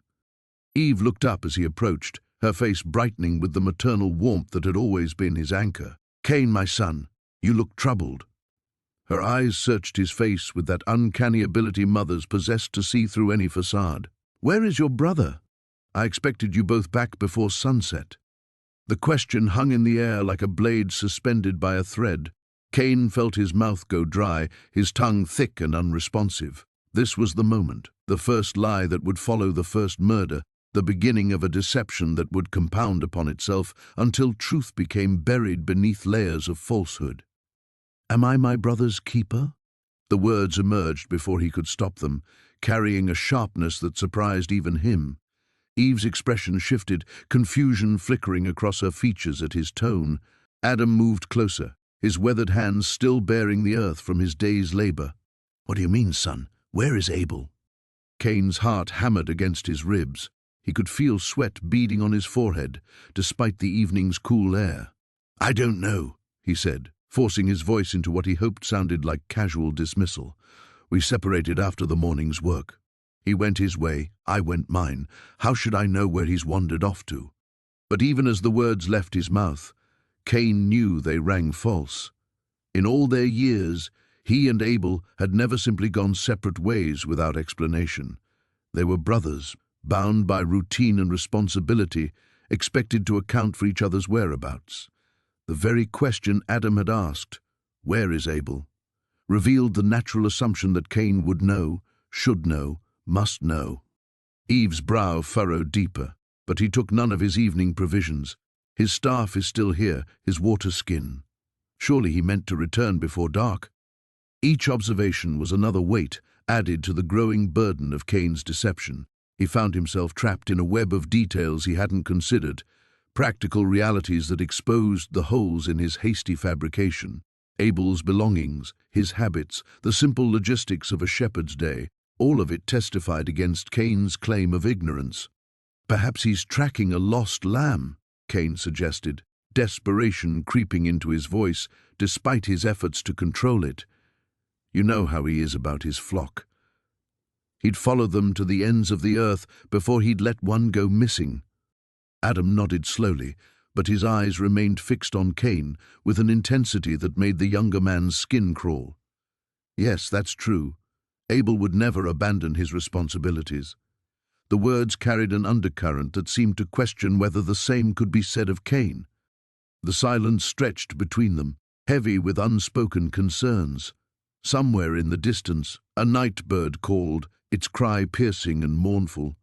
Eve looked up as he approached, her face brightening with the maternal warmth that had always been his anchor. "Cain, my son, you look troubled." Her eyes searched his face with that uncanny ability mothers possess to see through any facade. "Where is your brother? I expected you both back before sunset." The question hung in the air like a blade suspended by a thread. Cain felt his mouth go dry, his tongue thick and unresponsive. This was the moment, the first lie that would follow the first murder, the beginning of a deception that would compound upon itself until truth became buried beneath layers of falsehood. "Am I my brother's keeper?" The words emerged before he could stop them, carrying a sharpness that surprised even him. Eve's expression shifted, confusion flickering across her features at his tone. Adam moved closer, his weathered hands still bearing the earth from his day's labor. "What do you mean, son? Where is Abel?" Cain's heart hammered against his ribs. He could feel sweat beading on his forehead, despite the evening's cool air. "I don't know," he said, forcing his voice into what he hoped sounded like casual dismissal. "We separated after the morning's work. He went his way, I went mine. How should I know where he's wandered off to?" But even as the words left his mouth, Cain knew they rang false. In all their years, he and Abel had never simply gone separate ways without explanation. They were brothers, bound by routine and responsibility, expected to account for each other's whereabouts. The very question Adam had asked, "Where is Abel?" revealed the natural assumption that Cain would know, should know, must know. Eve's brow furrowed deeper, but he took none of his evening provisions. His staff is still here, his water skin. Surely he meant to return before dark. Each observation was another weight added to the growing burden of Cain's deception. He found himself trapped in a web of details he hadn't considered, practical realities that exposed the holes in his hasty fabrication. Abel's belongings, his habits, the simple logistics of a shepherd's day, all of it testified against Cain's claim of ignorance. "Perhaps he's tracking a lost lamb," Cain suggested, desperation creeping into his voice despite his efforts to control it. "You know how he is about his flock. He'd follow them to the ends of the earth before he'd let one go missing." Adam nodded slowly, but his eyes remained fixed on Cain with an intensity that made the younger man's skin crawl. "Yes, that's true. Abel would never abandon his responsibilities." The words carried an undercurrent that seemed to question whether the same could be said of Cain. The silence stretched between them, heavy with unspoken concerns. Somewhere in the distance, a night bird called, its cry piercing and mournful.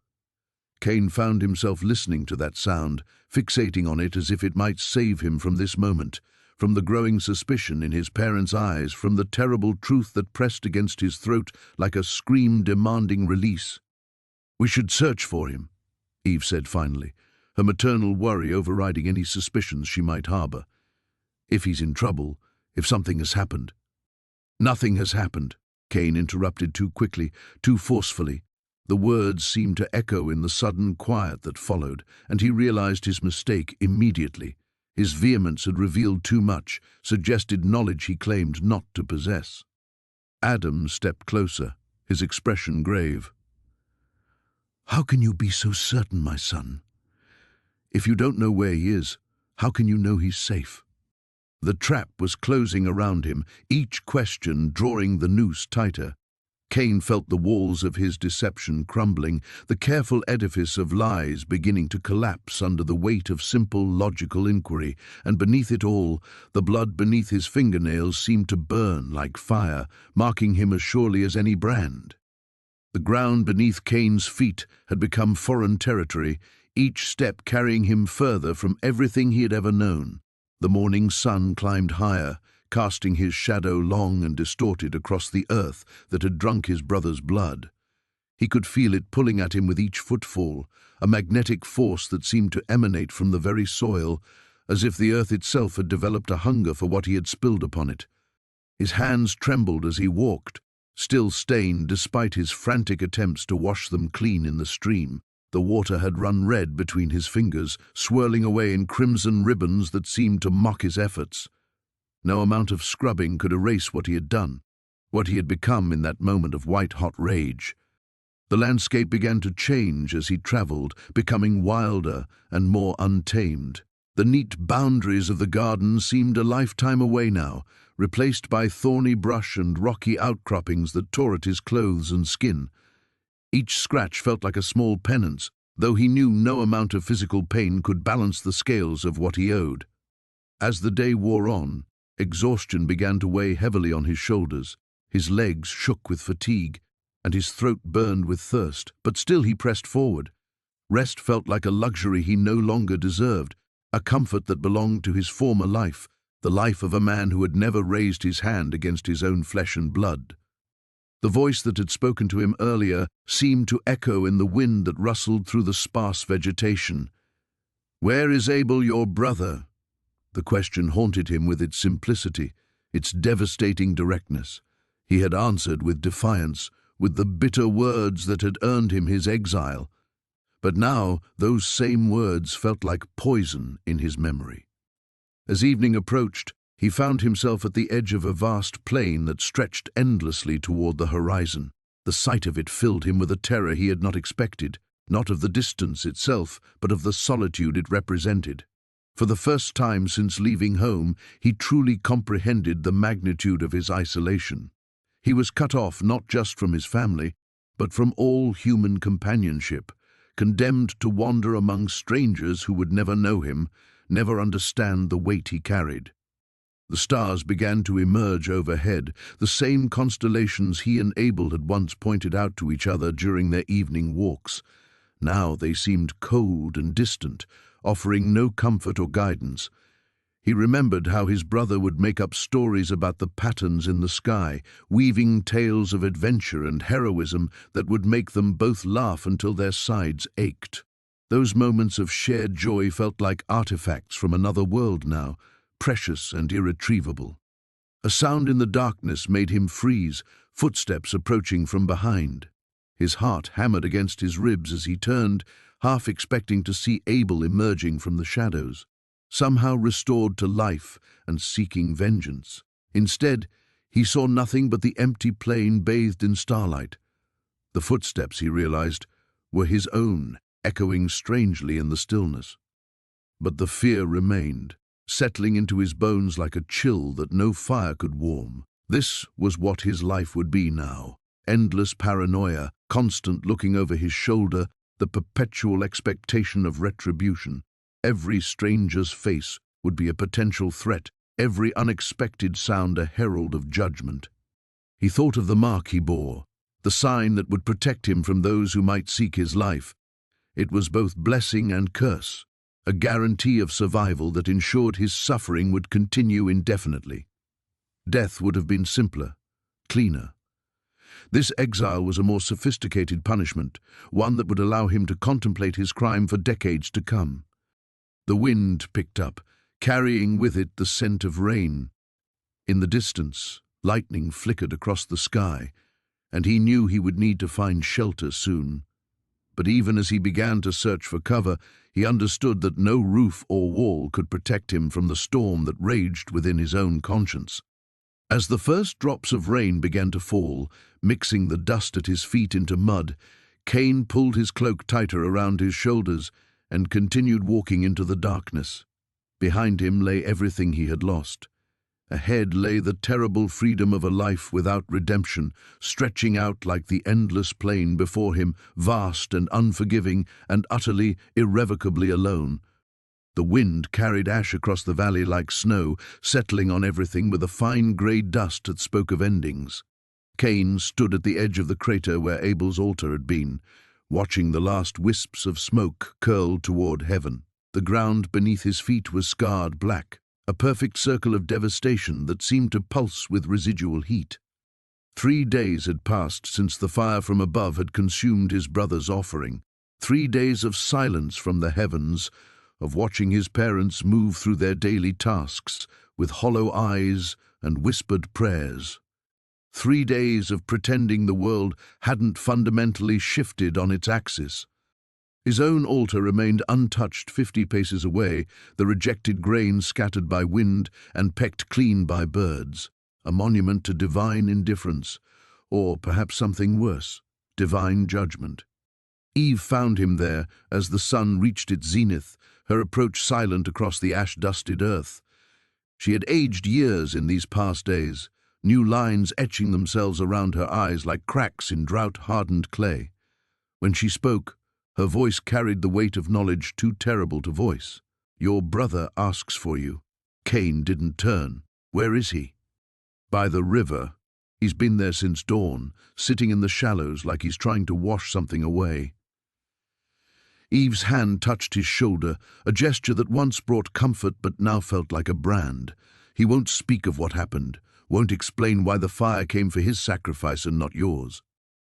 Cain found himself listening to that sound, fixating on it as if it might save him from this moment, from the growing suspicion in his parents' eyes, from the terrible truth that pressed against his throat like a scream demanding release. "We should search for him," Eve said finally, her maternal worry overriding any suspicions she might harbor. "If he's in trouble, if something has happened." "Nothing has happened," Cain interrupted too quickly, too forcefully. The words seemed to echo in the sudden quiet that followed, and he realized his mistake immediately. His vehemence had revealed too much, suggested knowledge he claimed not to possess. Adam stepped closer, his expression grave. "How can you be so certain, my son? If you don't know where he is, how can you know he's safe?" The trap was closing around him, each question drawing the noose tighter. Cain felt the walls of his deception crumbling, the careful edifice of lies beginning to collapse under the weight of simple, logical inquiry, and beneath it all, the blood beneath his fingernails seemed to burn like fire, marking him as surely as any brand. The ground beneath Cain's feet had become foreign territory, each step carrying him further from everything he had ever known. The morning sun climbed higher, casting his shadow long and distorted across the earth that had drunk his brother's blood. He could feel it pulling at him with each footfall, a magnetic force that seemed to emanate from the very soil, as if the earth itself had developed a hunger for what he had spilled upon it. His hands trembled as he walked, still stained despite his frantic attempts to wash them clean in the stream. The water had run red between his fingers, swirling away in crimson ribbons that seemed to mock his efforts. No amount of scrubbing could erase what he had done, what he had become in that moment of white-hot rage. The landscape began to change as he traveled, becoming wilder and more untamed. The neat boundaries of the garden seemed a lifetime away now, replaced by thorny brush and rocky outcroppings that tore at his clothes and skin. Each scratch felt like a small penance, though he knew no amount of physical pain could balance the scales of what he owed. As the day wore on, exhaustion began to weigh heavily on his shoulders. His legs shook with fatigue, and his throat burned with thirst, but still he pressed forward. Rest felt like a luxury he no longer deserved, a comfort that belonged to his former life, the life of a man who had never raised his hand against his own flesh and blood. The voice that had spoken to him earlier seemed to echo in the wind that rustled through the sparse vegetation. "Where is Abel, your brother?" The question haunted him with its simplicity, its devastating directness. He had answered with defiance, with the bitter words that had earned him his exile. But now those same words felt like poison in his memory. As evening approached, he found himself at the edge of a vast plain that stretched endlessly toward the horizon. The sight of it filled him with a terror he had not expected, not of the distance itself, but of the solitude it represented. For the first time since leaving home, he truly comprehended the magnitude of his isolation. He was cut off not just from his family, but from all human companionship, condemned to wander among strangers who would never know him, never understand the weight he carried. The stars began to emerge overhead, the same constellations he and Abel had once pointed out to each other during their evening walks. Now they seemed cold and distant, offering no comfort or guidance. He remembered how his brother would make up stories about the patterns in the sky, weaving tales of adventure and heroism that would make them both laugh until their sides ached. Those moments of shared joy felt like artifacts from another world now, precious and irretrievable. A sound in the darkness made him freeze, footsteps approaching from behind. His heart hammered against his ribs as he turned, half expecting to see Abel emerging from the shadows, somehow restored to life and seeking vengeance. Instead, he saw nothing but the empty plain bathed in starlight. The footsteps, he realized, were his own, echoing strangely in the stillness. But the fear remained, settling into his bones like a chill that no fire could warm. This was what his life would be now. Endless paranoia, constant looking over his shoulder, the perpetual expectation of retribution. Every stranger's face would be a potential threat, every unexpected sound a herald of judgment. He thought of the mark he bore, the sign that would protect him from those who might seek his life. It was both blessing and curse, a guarantee of survival that ensured his suffering would continue indefinitely. Death would have been simpler, cleaner. This exile was a more sophisticated punishment, one that would allow him to contemplate his crime for decades to come. The wind picked up, carrying with it the scent of rain. In the distance, lightning flickered across the sky, and he knew he would need to find shelter soon. But even as he began to search for cover, he understood that no roof or wall could protect him from the storm that raged within his own conscience. As the first drops of rain began to fall, mixing the dust at his feet into mud, Cain pulled his cloak tighter around his shoulders and continued walking into the darkness. Behind him lay everything he had lost. Ahead lay the terrible freedom of a life without redemption, stretching out like the endless plain before him, vast and unforgiving and utterly, irrevocably alone. The wind carried ash across the valley like snow, settling on everything with a fine grey dust that spoke of endings. Cain stood at the edge of the crater where Abel's altar had been, watching the last wisps of smoke curl toward heaven. The ground beneath his feet was scarred black, a perfect circle of devastation that seemed to pulse with residual heat. 3 days had passed since the fire from above had consumed his brother's offering. 3 days of silence from the heavens, of watching his parents move through their daily tasks with hollow eyes and whispered prayers. 3 days of pretending the world hadn't fundamentally shifted on its axis. His own altar remained untouched 50 paces away, the rejected grain scattered by wind and pecked clean by birds, a monument to divine indifference, or perhaps something worse, divine judgment. Eve found him there as the sun reached its zenith, her approach silent across the ash-dusted earth. She had aged years in these past days, new lines etching themselves around her eyes like cracks in drought-hardened clay. When she spoke, Her voice carried the weight of knowledge too terrible to voice. "Your brother asks for you. Cain didn't turn. Where is he?" "By the river. He's been there since dawn, sitting in the shallows like he's trying to wash something away." Eve's hand touched his shoulder, a gesture that once brought comfort but now felt like a brand. "He won't speak of what happened, won't explain why the fire came for his sacrifice and not yours.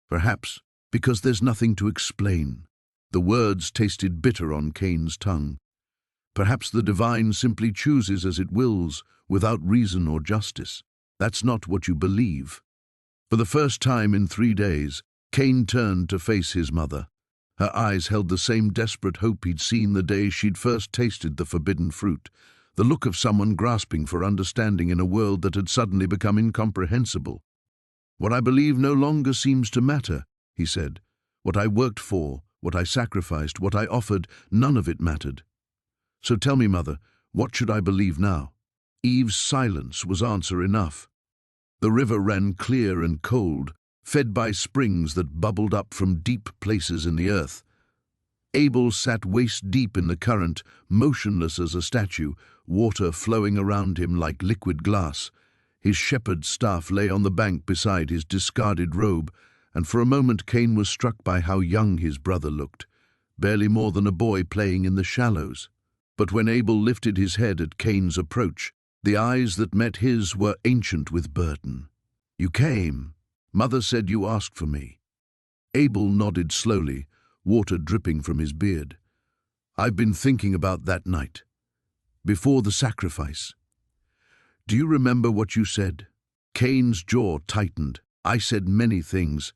Perhaps because there's nothing to explain." The words tasted bitter on Cain's tongue. "Perhaps the divine simply chooses as it wills, without reason or justice. That's not what you believe." For the first time in 3 days, Cain turned to face his mother. Her eyes held the same desperate hope he'd seen the day she'd first tasted the forbidden fruit, the look of someone grasping for understanding in a world that had suddenly become incomprehensible. "What I believe no longer seems to matter," he said. "What I worked for, what I sacrificed, what I offered, none of it mattered. So tell me, Mother, what should I believe now?" Eve's silence was answer enough. The river ran clear and cold, fed by springs that bubbled up from deep places in the earth. Abel sat waist-deep in the current, motionless as a statue, water flowing around him like liquid glass. His shepherd's staff lay on the bank beside his discarded robe, and for a moment Cain was struck by how young his brother looked, barely more than a boy playing in the shallows. But when Abel lifted his head at Cain's approach, the eyes that met his were ancient with burden. "You came. Mother said you asked for me." Abel nodded slowly, water dripping from his beard. "I've been thinking about that night, before the sacrifice. Do you remember what you said?" Cain's jaw tightened. "I said many things.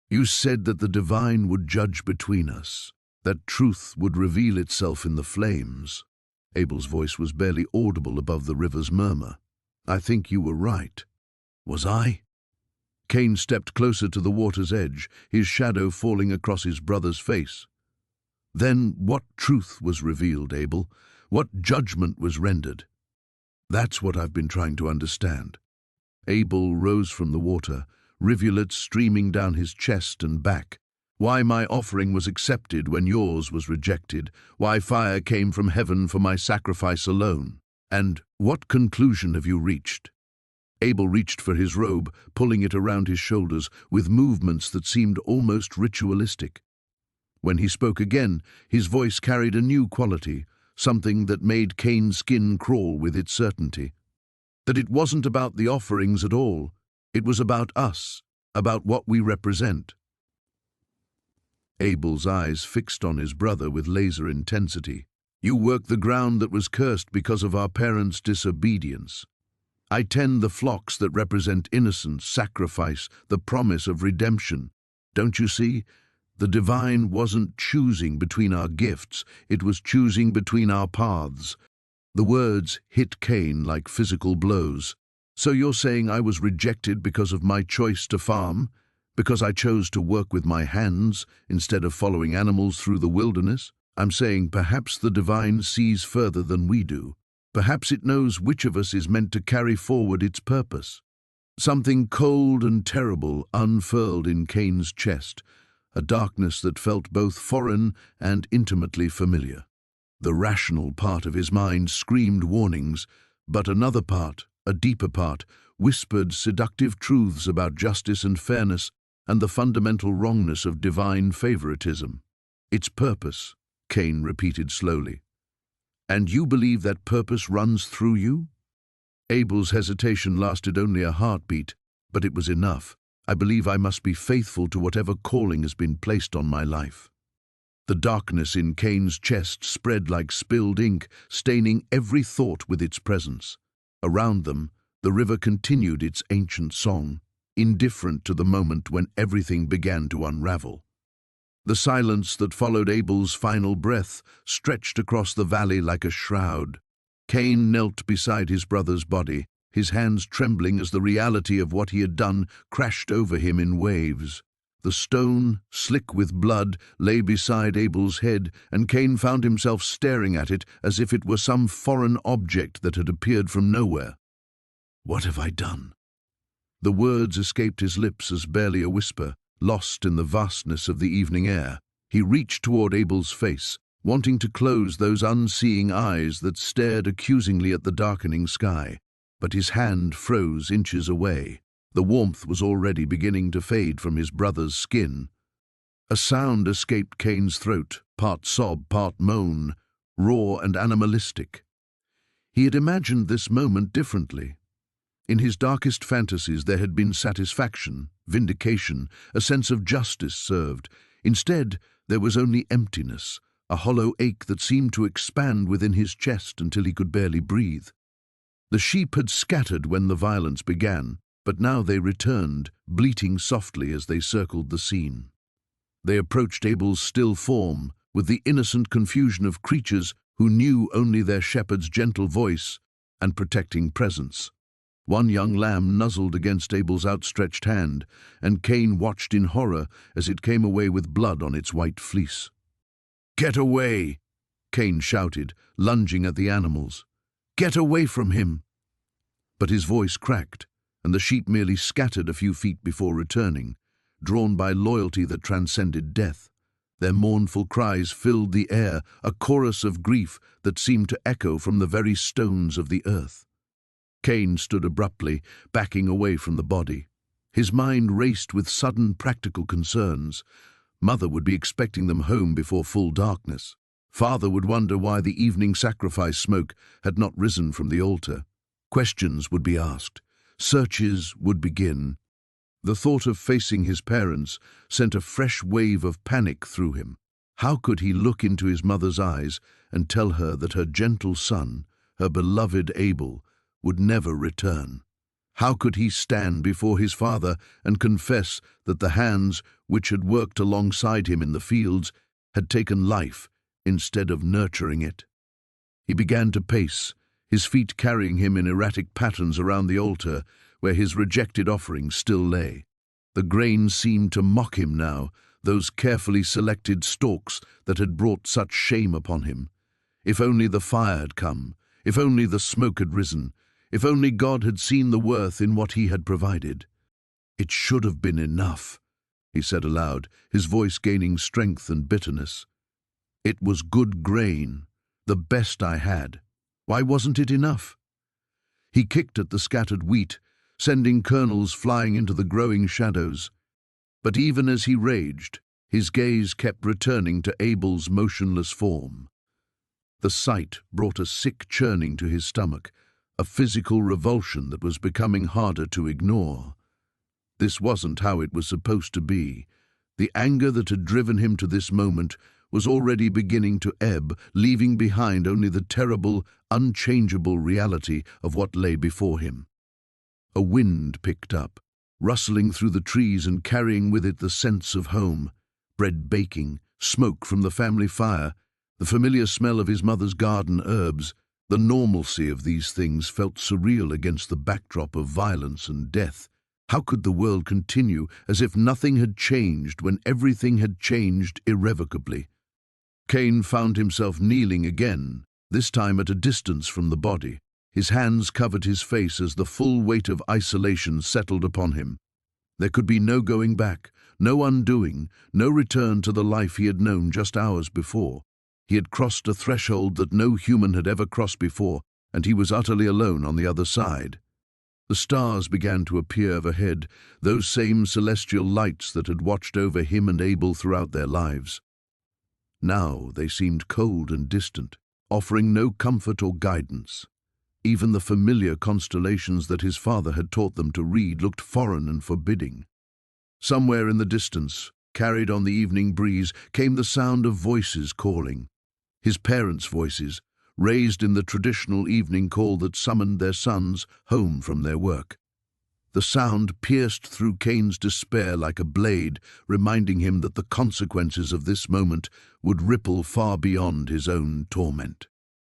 You said that the divine would judge between us, that truth would reveal itself in the flames." Abel's voice was barely audible above the river's murmur. "I think you were right." "Was I?" Cain stepped closer to the water's edge, his shadow falling across his brother's face. "Then what truth was revealed, Abel? What judgment was rendered?" "That's what I've been trying to understand." Abel rose from the water, rivulets streaming down his chest and back. "Why my offering was accepted when yours was rejected, why fire came from heaven for my sacrifice alone. And what conclusion have you reached?" Abel reached for his robe, pulling it around his shoulders with movements that seemed almost ritualistic. When he spoke again, his voice carried a new quality, something that made Cain's skin crawl with its certainty. That it wasn't about the offerings at all. It was about us, about what we represent. Abel's eyes fixed on his brother with laser intensity. "You work the ground that was cursed because of our parents' disobedience. I tend the flocks that represent innocence, sacrifice, the promise of redemption. Don't you see? The divine wasn't choosing between our gifts, it was choosing between our paths." The words hit Cain like physical blows. "So you're saying I was rejected because of my choice to farm? Because I chose to work with my hands instead of following animals through the wilderness? I'm saying perhaps the divine sees further than we do. Perhaps it knows which of us is meant to carry forward its purpose." Something cold and terrible unfurled in Cain's chest, a darkness that felt both foreign and intimately familiar. The rational part of his mind screamed warnings, but another part, a deeper part, whispered seductive truths about justice and fairness and the fundamental wrongness of divine favoritism. "Its purpose," Cain repeated slowly. "And you believe that purpose runs through you?" Abel's hesitation lasted only a heartbeat, but it was enough. "I believe I must be faithful to whatever calling has been placed on my life." The darkness in Cain's chest spread like spilled ink, staining every thought with its presence. Around them, the river continued its ancient song, indifferent to the moment when everything began to unravel. The silence that followed Abel's final breath stretched across the valley like a shroud. Cain knelt beside his brother's body, his hands trembling as the reality of what he had done crashed over him in waves. The stone, slick with blood, lay beside Abel's head, and Cain found himself staring at it as if it were some foreign object that had appeared from nowhere. "What have I done?" The words escaped his lips as barely a whisper, lost in the vastness of the evening air. He reached toward Abel's face, wanting to close those unseeing eyes that stared accusingly at the darkening sky. But his hand froze inches away. The warmth was already beginning to fade from his brother's skin. A sound escaped Cain's throat, part sob, part moan, raw and animalistic. He had imagined this moment differently. In his darkest fantasies there had been satisfaction, vindication, a sense of justice served. Instead, there was only emptiness, a hollow ache that seemed to expand within his chest until he could barely breathe. The sheep had scattered when the violence began, but now they returned, bleating softly as they circled the scene. They approached Abel's still form with the innocent confusion of creatures who knew only their shepherd's gentle voice and protecting presence. One young lamb nuzzled against Abel's outstretched hand, and Cain watched in horror as it came away with blood on its white fleece. "Get away!" Cain shouted, lunging at the animals. "Get away from him!" But his voice cracked, and the sheep merely scattered a few feet before returning, drawn by loyalty that transcended death. Their mournful cries filled the air, a chorus of grief that seemed to echo from the very stones of the earth. Cain stood abruptly, backing away from the body. His mind raced with sudden practical concerns. Mother would be expecting them home before full darkness. Father would wonder why the evening sacrifice smoke had not risen from the altar. Questions would be asked. Searches would begin. The thought of facing his parents sent a fresh wave of panic through him. How could he look into his mother's eyes and tell her that her gentle son, her beloved Abel, would never return? How could he stand before his father and confess that the hands which had worked alongside him in the fields had taken life instead of nurturing it? He began to pace, his feet carrying him in erratic patterns around the altar where his rejected offering still lay. The grain seemed to mock him now, those carefully selected stalks that had brought such shame upon him. If only the fire had come, if only the smoke had risen, if only God had seen the worth in what he had provided. "It should have been enough," he said aloud, his voice gaining strength and bitterness. "It was good grain, the best I had. Why wasn't it enough?" He kicked at the scattered wheat, sending kernels flying into the growing shadows. But even as he raged, his gaze kept returning to Abel's motionless form. The sight brought a sick churning to his stomach, a physical revulsion that was becoming harder to ignore. This wasn't how it was supposed to be. The anger that had driven him to this moment was already beginning to ebb, leaving behind only the terrible, unchangeable reality of what lay before him. A wind picked up, rustling through the trees and carrying with it the sense of home, bread baking, smoke from the family fire, the familiar smell of his mother's garden herbs. The normalcy of these things felt surreal against the backdrop of violence and death. How could the world continue as if nothing had changed when everything had changed irrevocably? Cain found himself kneeling again, this time at a distance from the body. His hands covered his face as the full weight of isolation settled upon him. There could be no going back, no undoing, no return to the life he had known just hours before. He had crossed a threshold that no human had ever crossed before, and he was utterly alone on the other side. The stars began to appear overhead, those same celestial lights that had watched over him and Abel throughout their lives. Now they seemed cold and distant, offering no comfort or guidance. Even the familiar constellations that his father had taught them to read looked foreign and forbidding. Somewhere in the distance, carried on the evening breeze, came the sound of voices calling. His parents' voices, raised in the traditional evening call that summoned their sons home from their work. The sound pierced through Cain's despair like a blade, reminding him that the consequences of this moment would ripple far beyond his own torment.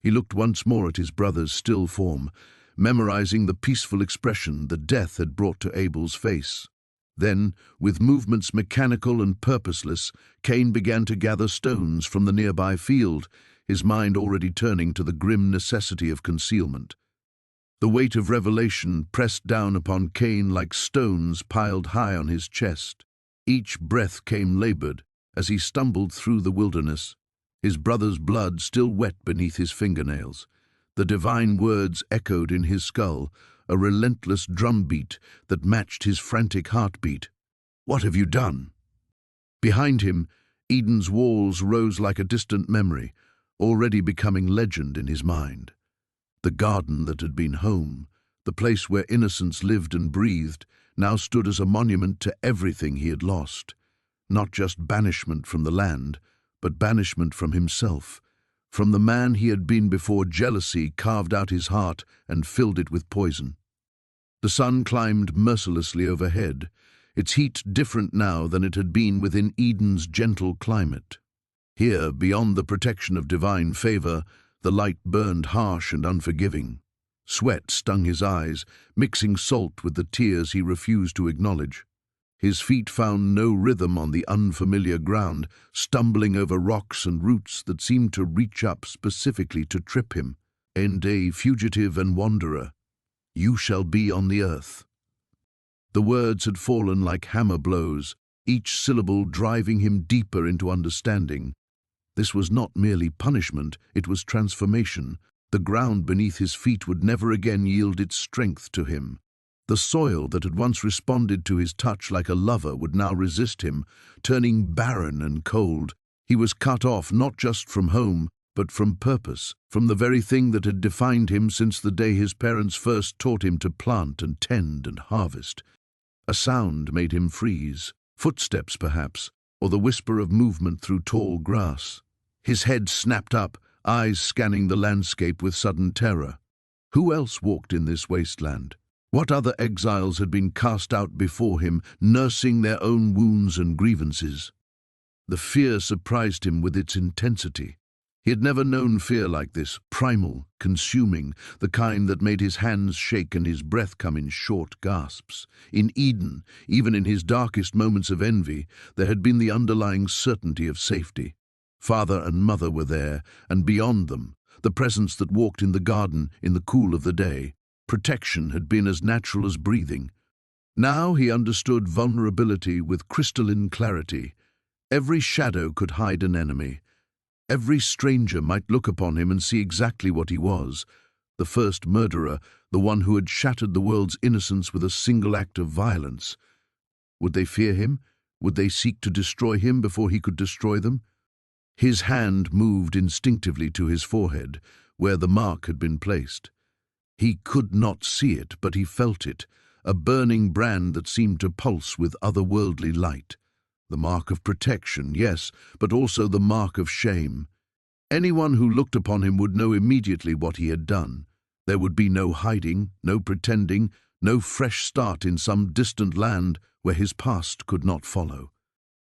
He looked once more at his brother's still form, memorizing the peaceful expression that death had brought to Abel's face. Then, with movements mechanical and purposeless, Cain began to gather stones from the nearby field, his mind already turning to the grim necessity of concealment. The weight of revelation pressed down upon Cain like stones piled high on his chest. Each breath came labored, as he stumbled through the wilderness, his brother's blood still wet beneath his fingernails. The divine words echoed in his skull, a relentless drumbeat that matched his frantic heartbeat. "What have you done?" Behind him, Eden's walls rose like a distant memory, already becoming legend in his mind. The garden that had been home, the place where innocence lived and breathed, now stood as a monument to everything he had lost. Not just banishment from the land, but banishment from himself, from the man he had been before jealousy carved out his heart and filled it with poison. The sun climbed mercilessly overhead, its heat different now than it had been within Eden's gentle climate. Here, beyond the protection of divine favor, the light burned harsh and unforgiving. Sweat stung his eyes, mixing salt with the tears he refused to acknowledge. His feet found no rhythm on the unfamiliar ground, stumbling over rocks and roots that seemed to reach up specifically to trip him. "Ende, fugitive and wanderer, you shall be on the earth." The words had fallen like hammer blows, each syllable driving him deeper into understanding. This was not merely punishment, it was transformation. The ground beneath his feet would never again yield its strength to him. The soil that had once responded to his touch like a lover would now resist him, turning barren and cold. He was cut off not just from home, but from purpose, from the very thing that had defined him since the day his parents first taught him to plant and tend and harvest. A sound made him freeze, footsteps perhaps, or the whisper of movement through tall grass. His head snapped up, eyes scanning the landscape with sudden terror. Who else walked in this wasteland? What other exiles had been cast out before him, nursing their own wounds and grievances? The fear surprised him with its intensity. He had never known fear like this, primal, consuming, the kind that made his hands shake and his breath come in short gasps. In Eden, even in his darkest moments of envy, there had been the underlying certainty of safety. Father and mother were there, and beyond them, the presence that walked in the garden in the cool of the day. Protection had been as natural as breathing. Now he understood vulnerability with crystalline clarity. Every shadow could hide an enemy. Every stranger might look upon him and see exactly what he was. The first murderer, the one who had shattered the world's innocence with a single act of violence. Would they fear him? Would they seek to destroy him before he could destroy them? His hand moved instinctively to his forehead, where the mark had been placed. He could not see it, but he felt it, a burning brand that seemed to pulse with otherworldly light. The mark of protection, yes, but also the mark of shame. Anyone who looked upon him would know immediately what he had done. There would be no hiding, no pretending, no fresh start in some distant land where his past could not follow.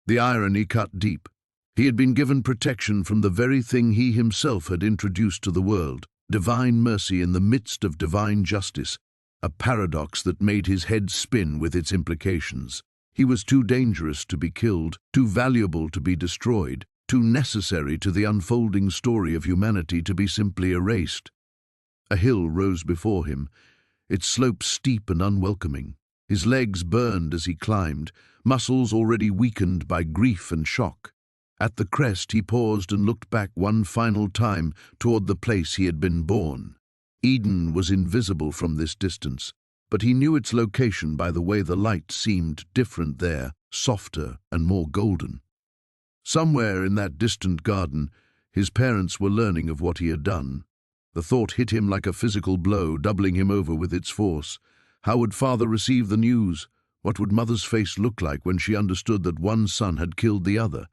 The irony cut deep. He had been given protection from the very thing he himself had introduced to the world. Divine mercy in the midst of divine justice, a paradox that made his head spin with its implications. He was too dangerous to be killed, too valuable to be destroyed, too necessary to the unfolding story of humanity to be simply erased. A hill rose before him, its slope steep and unwelcoming. His legs burned as he climbed, muscles already weakened by grief and shock. At the crest he paused and looked back one final time toward the place he had been born. Eden was invisible from this distance, but he knew its location by the way the light seemed different there, softer and more golden. Somewhere in that distant garden, his parents were learning of what he had done. The thought hit him like a physical blow, doubling him over with its force. How would father receive the news? What would mother's face look like when she understood that one son had killed the other?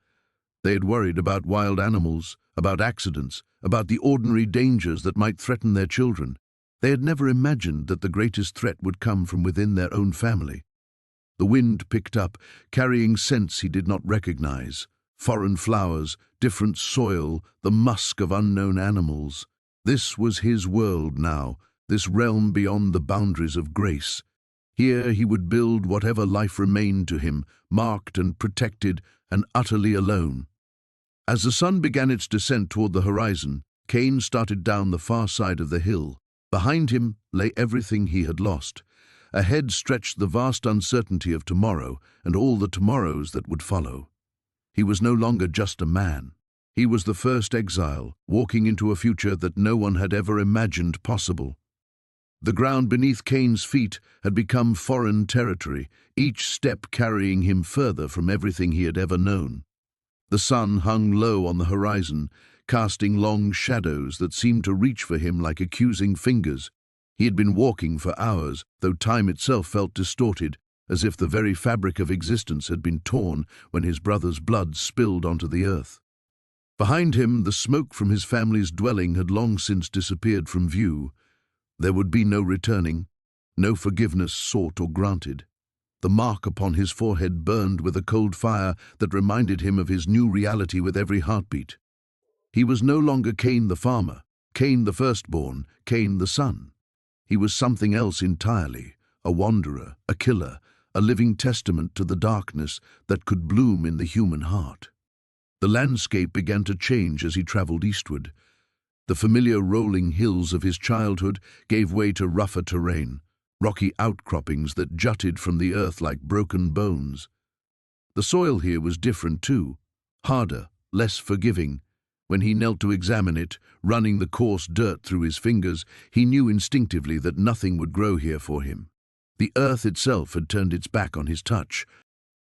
They had worried about wild animals, about accidents, about the ordinary dangers that might threaten their children. They had never imagined that the greatest threat would come from within their own family. The wind picked up, carrying scents he did not recognize. Foreign flowers, different soil, the musk of unknown animals. This was his world now, this realm beyond the boundaries of grace. Here he would build whatever life remained to him, marked and protected and utterly alone. As the sun began its descent toward the horizon, Cain started down the far side of the hill. Behind him lay everything he had lost. Ahead stretched the vast uncertainty of tomorrow and all the tomorrows that would follow. He was no longer just a man. He was the first exile, walking into a future that no one had ever imagined possible. The ground beneath Cain's feet had become foreign territory, each step carrying him further from everything he had ever known. The sun hung low on the horizon, casting long shadows that seemed to reach for him like accusing fingers. He had been walking for hours, though time itself felt distorted, as if the very fabric of existence had been torn when his brother's blood spilled onto the earth. Behind him, the smoke from his family's dwelling had long since disappeared from view. There would be no returning, no forgiveness sought or granted. The mark upon his forehead burned with a cold fire that reminded him of his new reality with every heartbeat. He was no longer Cain the farmer, Cain the firstborn, Cain the son. He was something else entirely, a wanderer, a killer, a living testament to the darkness that could bloom in the human heart. The landscape began to change as he traveled eastward. The familiar rolling hills of his childhood gave way to rougher terrain, rocky outcroppings that jutted from the earth like broken bones. The soil here was different too, harder, less forgiving. When he knelt to examine it, running the coarse dirt through his fingers, he knew instinctively that nothing would grow here for him. The earth itself had turned its back on his touch.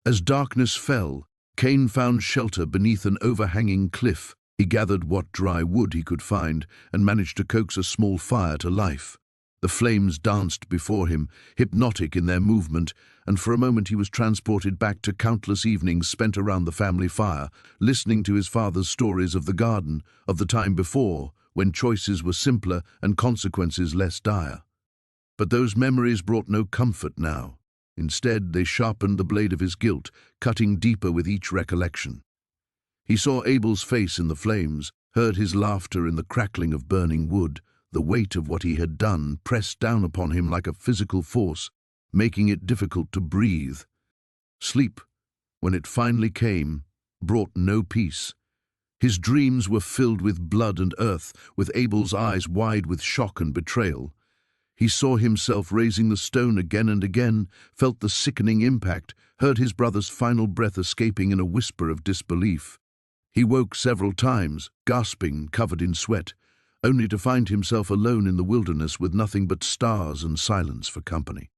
As darkness fell, Cain found shelter beneath an overhanging cliff. He gathered what dry wood he could find and managed to coax a small fire to life. The flames danced before him, hypnotic in their movement, and for a moment he was transported back to countless evenings spent around the family fire, listening to his father's stories of the garden, of the time before, when choices were simpler and consequences less dire. But those memories brought no comfort now. Instead, they sharpened the blade of his guilt, cutting deeper with each recollection. He saw Abel's face in the flames, heard his laughter in the crackling of burning wood. The weight of what he had done pressed down upon him like a physical force, making it difficult to breathe. Sleep, when it finally came, brought no peace. His dreams were filled with blood and earth, with Abel's eyes wide with shock and betrayal. He saw himself raising the stone again and again, felt the sickening impact, heard his brother's final breath escaping in a whisper of disbelief. He woke several times, gasping, covered in sweat, only to find himself alone in the wilderness with nothing but stars and silence for company.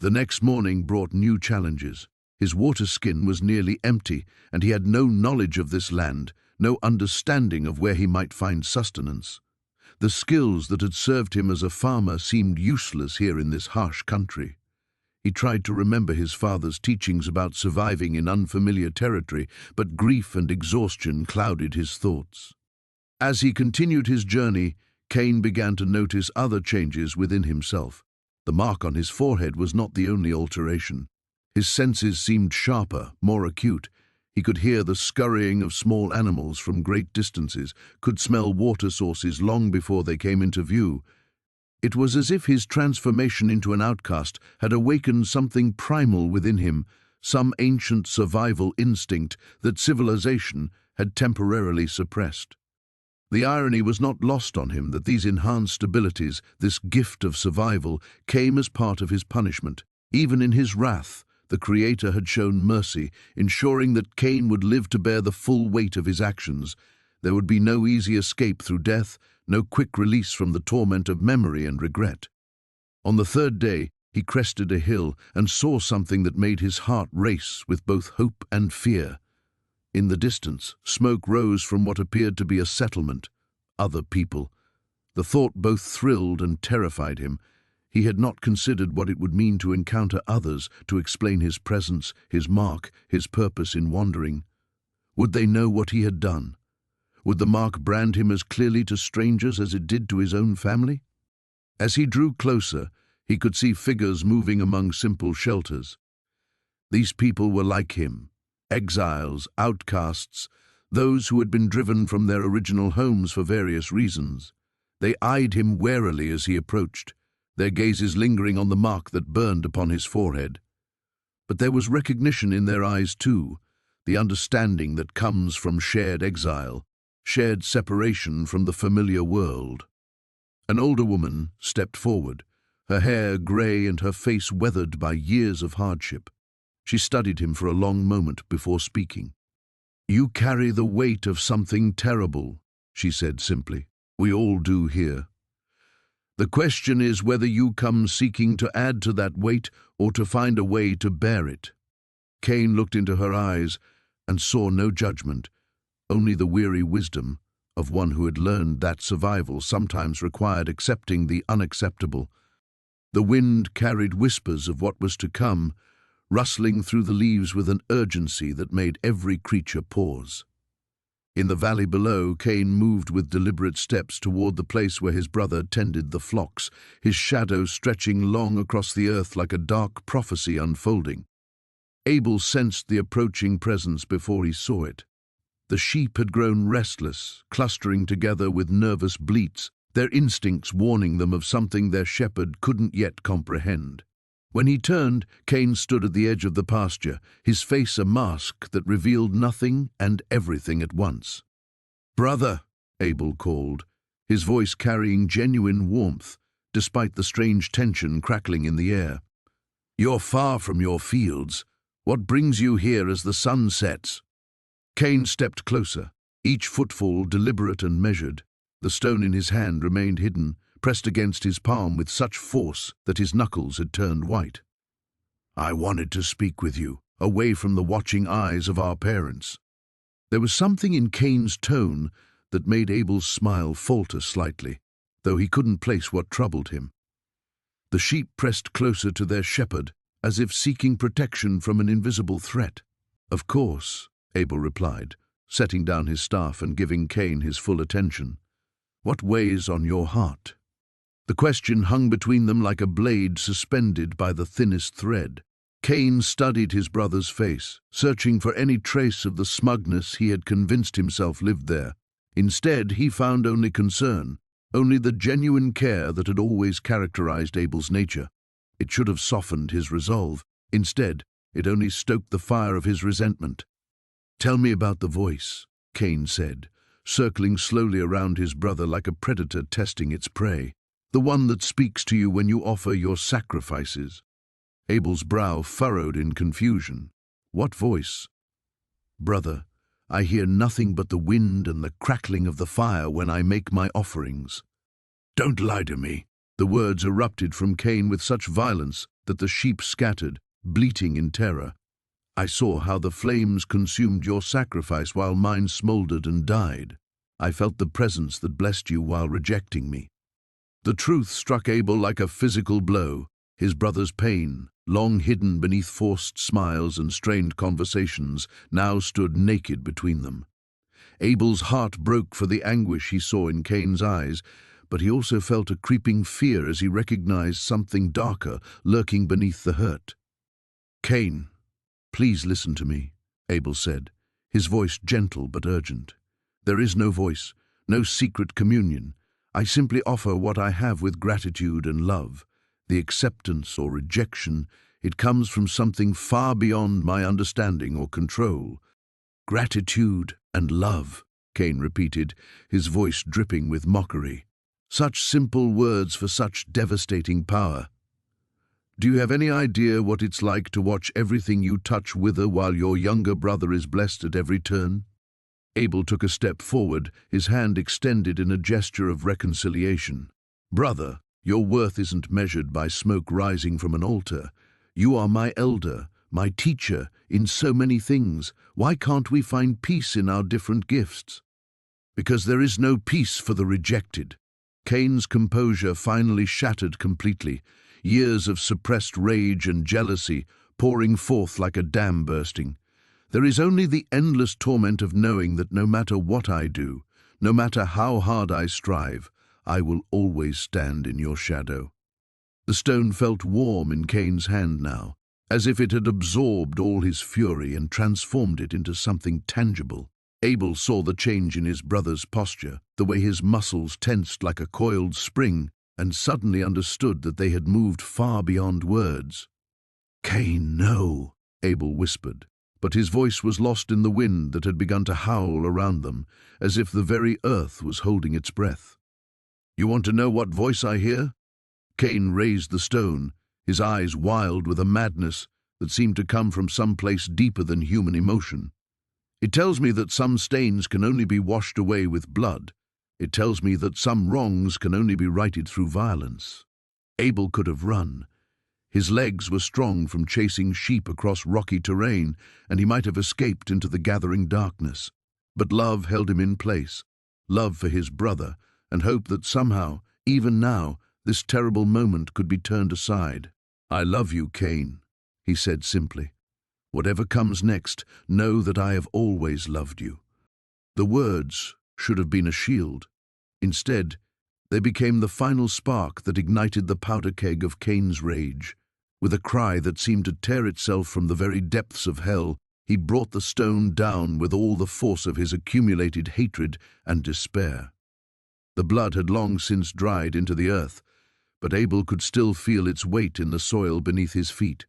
The next morning brought new challenges. His water skin was nearly empty, and he had no knowledge of this land, no understanding of where he might find sustenance. The skills that had served him as a farmer seemed useless here in this harsh country. He tried to remember his father's teachings about surviving in unfamiliar territory, but grief and exhaustion clouded his thoughts. As he continued his journey, Cain began to notice other changes within himself. The mark on his forehead was not the only alteration. His senses seemed sharper, more acute. He could hear the scurrying of small animals from great distances, could smell water sources long before they came into view. It was as if his transformation into an outcast had awakened something primal within him, some ancient survival instinct that civilization had temporarily suppressed. The irony was not lost on him that these enhanced abilities, this gift of survival, came as part of his punishment. Even in his wrath, the Creator had shown mercy, ensuring that Cain would live to bear the full weight of his actions. There would be no easy escape through death, no quick release from the torment of memory and regret. On the third day, he crested a hill and saw something that made his heart race with both hope and fear. In the distance, smoke rose from what appeared to be a settlement, other people. The thought both thrilled and terrified him. He had not considered what it would mean to encounter others, to explain his presence, his mark, his purpose in wandering. Would they know what he had done? Would the mark brand him as clearly to strangers as it did to his own family? As he drew closer, he could see figures moving among simple shelters. These people were like him. Exiles, outcasts, those who had been driven from their original homes for various reasons. They eyed him warily as he approached, their gazes lingering on the mark that burned upon his forehead. But there was recognition in their eyes too, the understanding that comes from shared exile, shared separation from the familiar world. An older woman stepped forward, her hair grey and her face weathered by years of hardship. She studied him for a long moment before speaking. "You carry the weight of something terrible," she said simply. "We all do here. The question is whether you come seeking to add to that weight or to find a way to bear it." Cain looked into her eyes and saw no judgment, only the weary wisdom of one who had learned that survival sometimes required accepting the unacceptable. The wind carried whispers of what was to come, rustling through the leaves with an urgency that made every creature pause. In the valley below, Cain moved with deliberate steps toward the place where his brother tended the flocks, his shadow stretching long across the earth like a dark prophecy unfolding. Abel sensed the approaching presence before he saw it. The sheep had grown restless, clustering together with nervous bleats, their instincts warning them of something their shepherd couldn't yet comprehend. When he turned, Cain stood at the edge of the pasture, his face a mask that revealed nothing and everything at once. "Brother," Abel called, his voice carrying genuine warmth, despite the strange tension crackling in the air. "You're far from your fields. What brings you here as the sun sets?" Cain stepped closer, each footfall deliberate and measured. The stone in his hand remained hidden, pressed against his palm with such force that his knuckles had turned white. "I wanted to speak with you, away from the watching eyes of our parents." There was something in Cain's tone that made Abel's smile falter slightly, though he couldn't place what troubled him. The sheep pressed closer to their shepherd, as if seeking protection from an invisible threat. "Of course," Abel replied, setting down his staff and giving Cain his full attention. "What weighs on your heart?" The question hung between them like a blade suspended by the thinnest thread. Cain studied his brother's face, searching for any trace of the smugness he had convinced himself lived there. Instead, he found only concern, only the genuine care that had always characterized Abel's nature. It should have softened his resolve. Instead, it only stoked the fire of his resentment. "Tell me about the voice," Cain said, circling slowly around his brother like a predator testing its prey. "The one that speaks to you when you offer your sacrifices." Abel's brow furrowed in confusion. "What voice?" "Brother, I hear nothing but the wind and the crackling of the fire when I make my offerings." "Don't lie to me." The words erupted from Cain with such violence that the sheep scattered, bleating in terror. "I saw how the flames consumed your sacrifice while mine smoldered and died. I felt the presence that blessed you while rejecting me." The truth struck Abel like a physical blow. His brother's pain, long hidden beneath forced smiles and strained conversations, now stood naked between them. Abel's heart broke for the anguish he saw in Cain's eyes, but he also felt a creeping fear as he recognized something darker lurking beneath the hurt. "Cain, please listen to me," Abel said, his voice gentle but urgent. "There is no voice, no secret communion. I simply offer what I have with gratitude and love. The acceptance or rejection, it comes from something far beyond my understanding or control." "Gratitude and love," Cain repeated, his voice dripping with mockery. Such simple words for such devastating power. "Do you have any idea what it's like to watch everything you touch wither while your younger brother is blessed at every turn?" Abel took a step forward, his hand extended in a gesture of reconciliation. "Brother, your worth isn't measured by smoke rising from an altar. You are my elder, my teacher in so many things. Why can't we find peace in our different gifts?" "Because there is no peace for the rejected." Cain's composure finally shattered completely, years of suppressed rage and jealousy pouring forth like a dam bursting. "There is only the endless torment of knowing that no matter what I do, no matter how hard I strive, I will always stand in your shadow." The stone felt warm in Cain's hand now, as if it had absorbed all his fury and transformed it into something tangible. Abel saw the change in his brother's posture, the way his muscles tensed like a coiled spring, and suddenly understood that they had moved far beyond words. "Cain, no," Abel whispered, but his voice was lost in the wind that had begun to howl around them, as if the very earth was holding its breath. "You want to know what voice I hear?" Cain raised the stone, his eyes wild with a madness that seemed to come from some place deeper than human emotion. It tells me that some stains can only be washed away with blood. It tells me that some wrongs can only be righted through violence. Abel could have run. His legs were strong from chasing sheep across rocky terrain, and he might have escaped into the gathering darkness. But love held him in place, love for his brother, and hope that somehow, even now, this terrible moment could be turned aside. "I love you, Cain," he said simply. "Whatever comes next, know that I have always loved you." The words should have been a shield. Instead, they became the final spark that ignited the powder keg of Cain's rage. With a cry that seemed to tear itself from the very depths of hell, he brought the stone down with all the force of his accumulated hatred and despair. The blood had long since dried into the earth, but Abel could still feel its weight in the soil beneath his feet.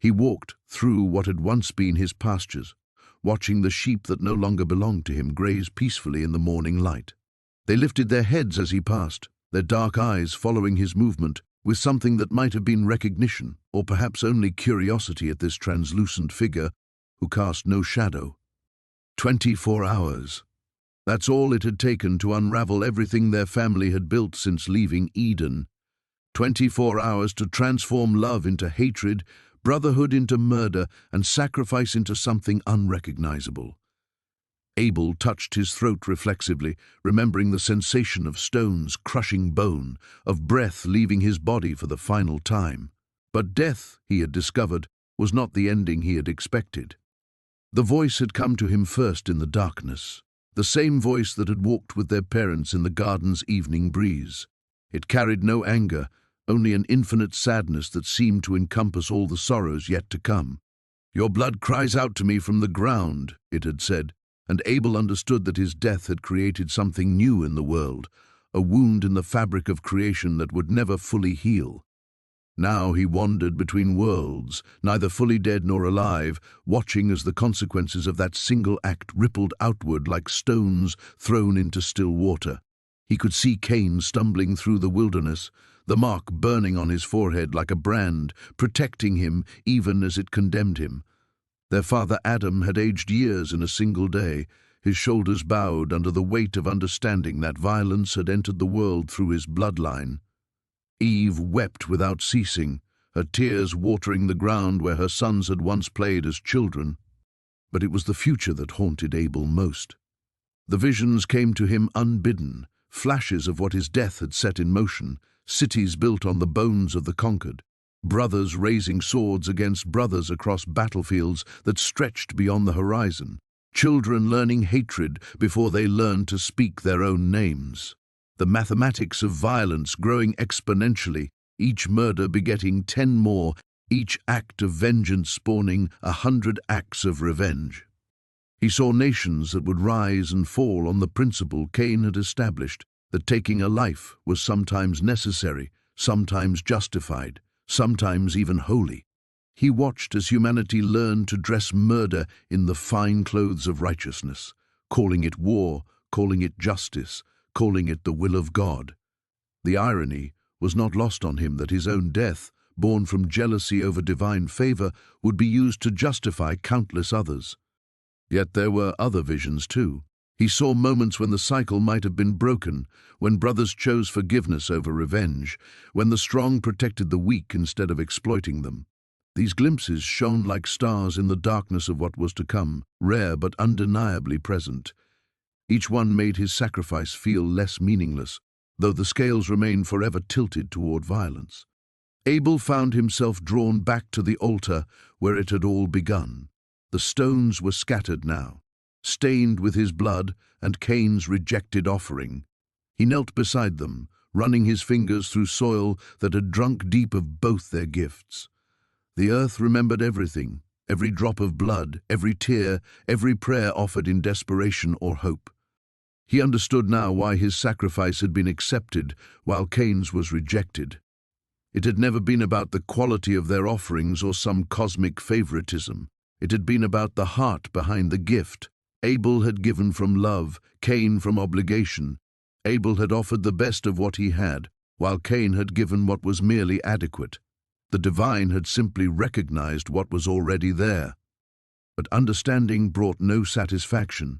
He walked through what had once been his pastures, watching the sheep that no longer belonged to him graze peacefully in the morning light. They lifted their heads as he passed, their dark eyes following his movement, with something that might have been recognition, or perhaps only curiosity at this translucent figure who cast no shadow. 24 hours. That's all it had taken to unravel everything their family had built since leaving Eden. 24 hours to transform love into hatred, brotherhood into murder, and sacrifice into something unrecognizable. Abel touched his throat reflexively, remembering the sensation of stones crushing bone, of breath leaving his body for the final time. But death, he had discovered, was not the ending he had expected. The voice had come to him first in the darkness, the same voice that had walked with their parents in the garden's evening breeze. It carried no anger, only an infinite sadness that seemed to encompass all the sorrows yet to come. "Your blood cries out to me from the ground," it had said, and Abel understood that his death had created something new in the world, a wound in the fabric of creation that would never fully heal. Now he wandered between worlds, neither fully dead nor alive, watching as the consequences of that single act rippled outward like stones thrown into still water. He could see Cain stumbling through the wilderness, the mark burning on his forehead like a brand, protecting him even as it condemned him. Their father Adam had aged years in a single day, his shoulders bowed under the weight of understanding that violence had entered the world through his bloodline. Eve wept without ceasing, her tears watering the ground where her sons had once played as children. But it was the future that haunted Abel most. The visions came to him unbidden, flashes of what his death had set in motion, cities built on the bones of the conquered, brothers raising swords against brothers across battlefields that stretched beyond the horizon, children learning hatred before they learned to speak their own names. The mathematics of violence growing exponentially, each murder begetting 10 more, each act of vengeance spawning 100 acts of revenge. He saw nations that would rise and fall on the principle Cain had established, that taking a life was sometimes necessary, sometimes justified, sometimes even holy. He watched as humanity learned to dress murder in the fine clothes of righteousness, calling it war, calling it justice, calling it the will of God. The irony was not lost on him that his own death, born from jealousy over divine favor, would be used to justify countless others. Yet there were other visions too. He saw moments when the cycle might have been broken, when brothers chose forgiveness over revenge, when the strong protected the weak instead of exploiting them. These glimpses shone like stars in the darkness of what was to come, rare but undeniably present. Each one made his sacrifice feel less meaningless, though the scales remained forever tilted toward violence. Abel found himself drawn back to the altar where it had all begun. The stones were scattered now, stained with his blood and Cain's rejected offering. He knelt beside them, running his fingers through soil that had drunk deep of both their gifts. The earth remembered everything, every drop of blood, every tear, every prayer offered in desperation or hope. He understood now why his sacrifice had been accepted while Cain's was rejected. It had never been about the quality of their offerings or some cosmic favoritism. It had been about the heart behind the gift. Abel had given from love, Cain from obligation. Abel had offered the best of what he had, while Cain had given what was merely adequate. The divine had simply recognized what was already there. But understanding brought no satisfaction,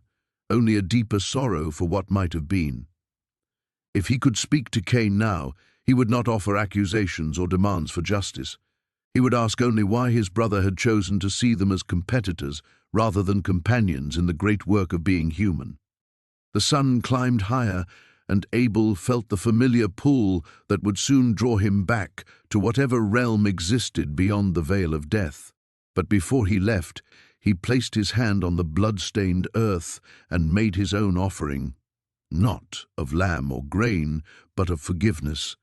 only a deeper sorrow for what might have been. If he could speak to Cain now, he would not offer accusations or demands for justice. He would ask only why his brother had chosen to see them as competitors rather than companions in the great work of being human. The sun climbed higher, and Abel felt the familiar pull that would soon draw him back to whatever realm existed beyond the veil of death. But before he left, he placed his hand on the blood-stained earth and made his own offering, not of lamb or grain, but of forgiveness.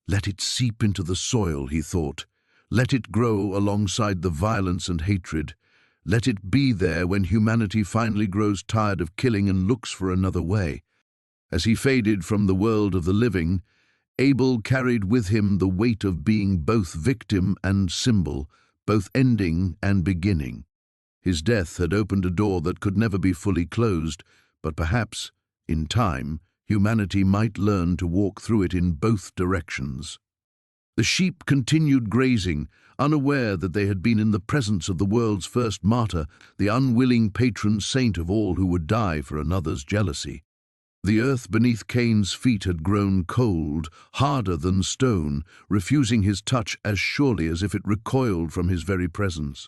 Let it seep into the soil, he thought. Let it grow alongside the violence and hatred. Let it be there when humanity finally grows tired of killing and looks for another way. As he faded from the world of the living, Abel carried with him the weight of being both victim and symbol, both ending and beginning. His death had opened a door that could never be fully closed, but perhaps, in time, humanity might learn to walk through it in both directions. The sheep continued grazing, unaware that they had been in the presence of the world's first martyr, the unwilling patron saint of all who would die for another's jealousy. The earth beneath Cain's feet had grown cold, harder than stone, refusing his touch as surely as if it recoiled from his very presence.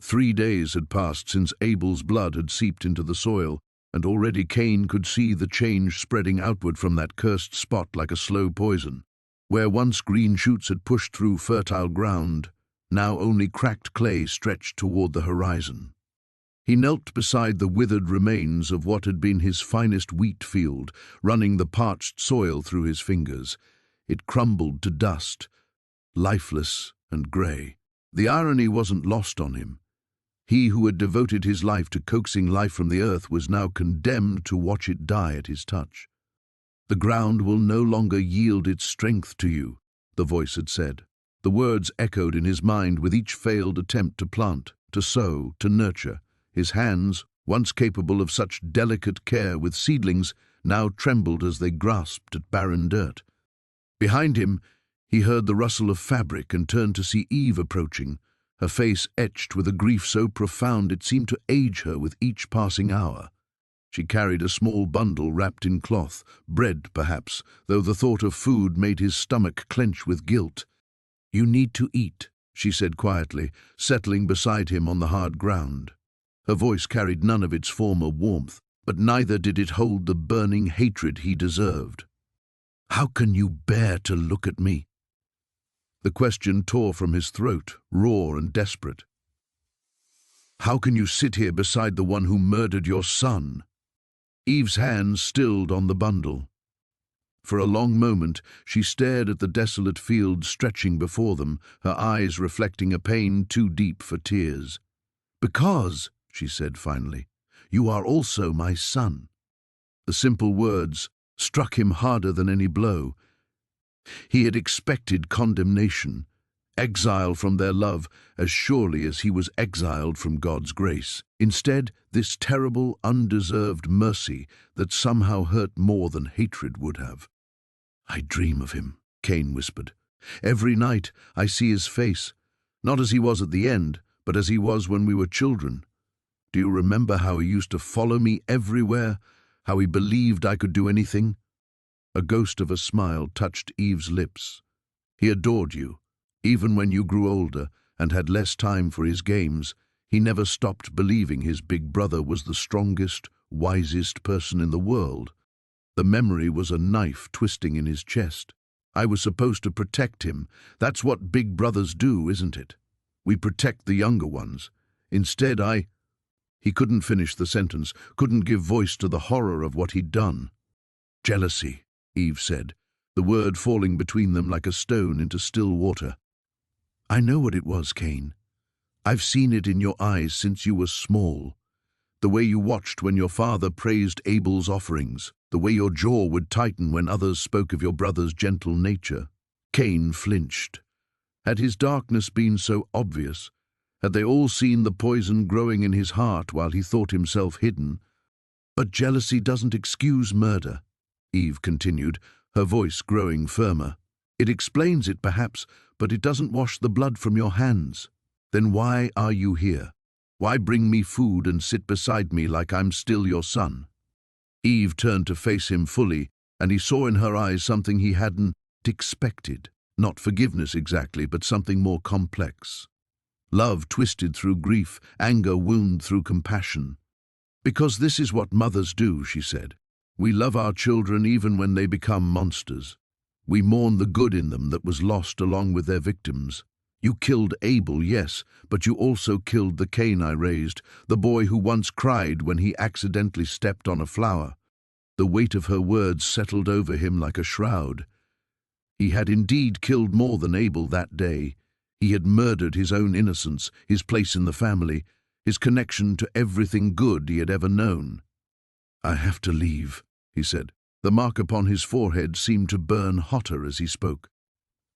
3 days had passed since Abel's blood had seeped into the soil, and already Cain could see the change spreading outward from that cursed spot like a slow poison. Where once green shoots had pushed through fertile ground, now only cracked clay stretched toward the horizon. He knelt beside the withered remains of what had been his finest wheat field, running the parched soil through his fingers. It crumbled to dust, lifeless and grey. The irony wasn't lost on him. He who had devoted his life to coaxing life from the earth was now condemned to watch it die at his touch. "The ground will no longer yield its strength to you," the voice had said. The words echoed in his mind with each failed attempt to plant, to sow, to nurture. His hands, once capable of such delicate care with seedlings, now trembled as they grasped at barren dirt. Behind him, he heard the rustle of fabric and turned to see Eve approaching, her face etched with a grief so profound it seemed to age her with each passing hour. She carried a small bundle wrapped in cloth, bread perhaps, though the thought of food made his stomach clench with guilt. "You need to eat," she said quietly, settling beside him on the hard ground. Her voice carried none of its former warmth, but neither did it hold the burning hatred he deserved. "How can you bear to look at me?" The question tore from his throat, raw and desperate. "How can you sit here beside the one who murdered your son?" Eve's hands stilled on the bundle. For a long moment she stared at the desolate field stretching before them, her eyes reflecting a pain too deep for tears. "Because," she said finally, "you are also my son." The simple words struck him harder than any blow. He had expected condemnation, exile from their love as surely as he was exiled from God's grace. Instead, this terrible, undeserved mercy that somehow hurt more than hatred would have. "I dream of him," Cain whispered. "Every night I see his face, not as he was at the end, but as he was when we were children. Do you remember how he used to follow me everywhere, how he believed I could do anything?" A ghost of a smile touched Eve's lips. "He adored you. Even when you grew older and had less time for his games, he never stopped believing his big brother was the strongest, wisest person in the world. The memory was a knife twisting in his chest. I was supposed to protect him. That's what big brothers do, isn't it? We protect the younger ones. Instead, He couldn't finish the sentence, couldn't give voice to the horror of what he'd done. "Jealousy," Eve said, the word falling between them like a stone into still water. "I know what it was, Cain. I've seen it in your eyes since you were small. The way you watched when your father praised Abel's offerings, the way your jaw would tighten when others spoke of your brother's gentle nature." Cain flinched. Had his darkness been so obvious? Had they all seen the poison growing in his heart while he thought himself hidden? "But jealousy doesn't excuse murder," Eve continued, her voice growing firmer. "It explains it, perhaps, but it doesn't wash the blood from your hands. Then why are you here? Why bring me food and sit beside me like I'm still your son?" Eve turned to face him fully, and he saw in her eyes something he hadn't expected. Not forgiveness exactly, but something more complex. Love twisted through grief, anger wound through compassion. "Because this is what mothers do," she said. "We love our children even when they become monsters. We mourn the good in them that was lost along with their victims. You killed Abel, yes, but you also killed the Cain I raised, the boy who once cried when he accidentally stepped on a flower." The weight of her words settled over him like a shroud. He had indeed killed more than Abel that day. He had murdered his own innocence, his place in the family, his connection to everything good he had ever known. "I have to leave," he said. The mark upon his forehead seemed to burn hotter as he spoke.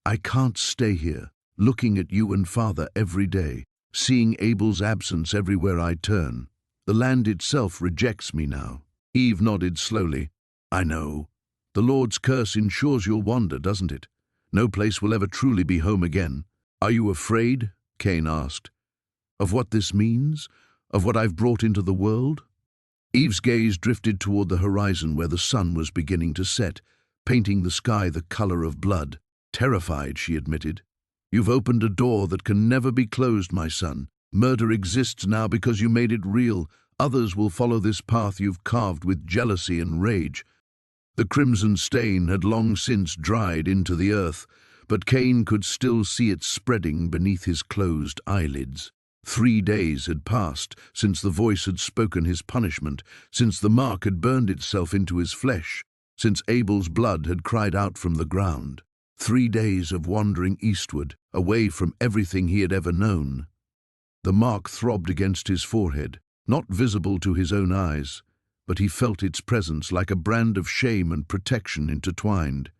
"I can't stay here, looking at you and Father every day, seeing Abel's absence everywhere I turn. The land itself rejects me now." Eve nodded slowly. "I know. The Lord's curse ensures you'll wander, doesn't it? No place will ever truly be home again." "Are you afraid?" Cain asked. "Of what this means? Of what I've brought into the world?" Eve's gaze drifted toward the horizon where the sun was beginning to set, painting the sky the color of blood. "Terrified," she admitted. "You've opened a door that can never be closed, my son. Murder exists now because you made it real. Others will follow this path you've carved with jealousy and rage." The crimson stain had long since dried into the earth, but Cain could still see it spreading beneath his closed eyelids. 3 days had passed since the voice had spoken his punishment, since the mark had burned itself into his flesh, since Abel's blood had cried out from the ground. 3 days of wandering eastward, away from everything he had ever known. The mark throbbed against his forehead, not visible to his own eyes, but he felt its presence like a brand of shame and protection intertwined.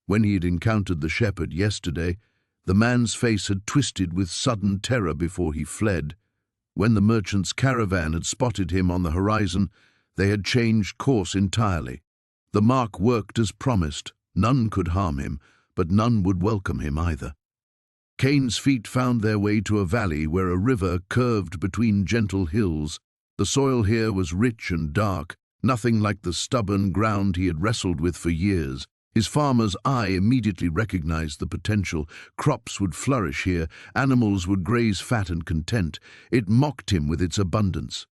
When he had encountered the shepherd yesterday, the man's face had twisted with sudden terror before he fled. When the merchant's caravan had spotted him on the horizon, they had changed course entirely. The mark worked as promised. None could harm him, but none would welcome him either. Cain's feet found their way to a valley where a river curved between gentle hills. The soil here was rich and dark, nothing like the stubborn ground he had wrestled with for years. His farmer's eye immediately recognized the potential. Crops would flourish here, animals would graze fat and content. It mocked him with its abundance.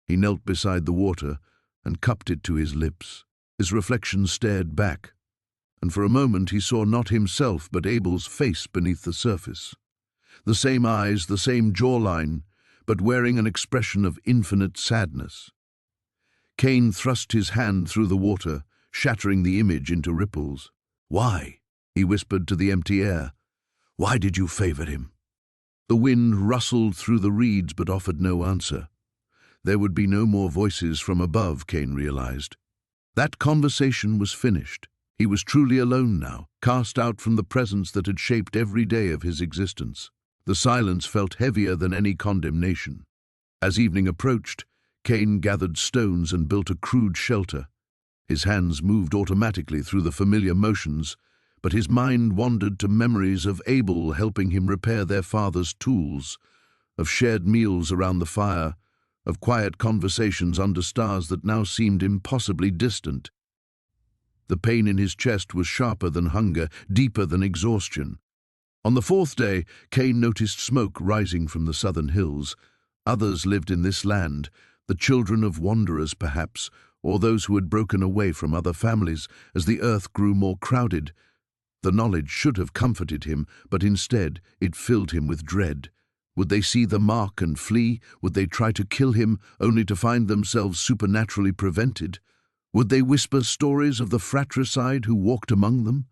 He knelt beside the water and cupped it to his lips. His reflection stared back, and for a moment he saw not himself but Abel's face beneath the surface. The same eyes, the same jawline, but wearing an expression of infinite sadness. Cain thrust his hand through the water, shattering the image into ripples. "Why?" he whispered to the empty air. "Why did you favor him?" The wind rustled through the reeds but offered no answer. There would be no more voices from above, Cain realized. That conversation was finished. He was truly alone now, cast out from the presence that had shaped every day of his existence. The silence felt heavier than any condemnation. As evening approached, Cain gathered stones and built a crude shelter. His hands moved automatically through the familiar motions, but his mind wandered to memories of Abel helping him repair their father's tools, of shared meals around the fire, of quiet conversations under stars that now seemed impossibly distant. The pain in his chest was sharper than hunger, deeper than exhaustion. On the 4th day, Cain noticed smoke rising from the southern hills. Others lived in this land, the children of wanderers perhaps, or those who had broken away from other families as the earth grew more crowded. The knowledge should have comforted him, but instead it filled him with dread. Would they see the mark and flee? Would they try to kill him, only to find themselves supernaturally prevented? Would they whisper stories of the fratricide who walked among them?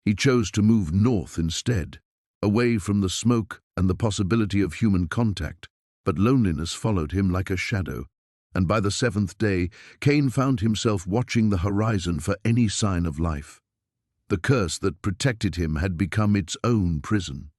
He chose to move north instead, away from the smoke and the possibility of human contact. But loneliness followed him like a shadow, and by the 7th day, Cain found himself watching the horizon for any sign of life. The curse that protected him had become its own prison.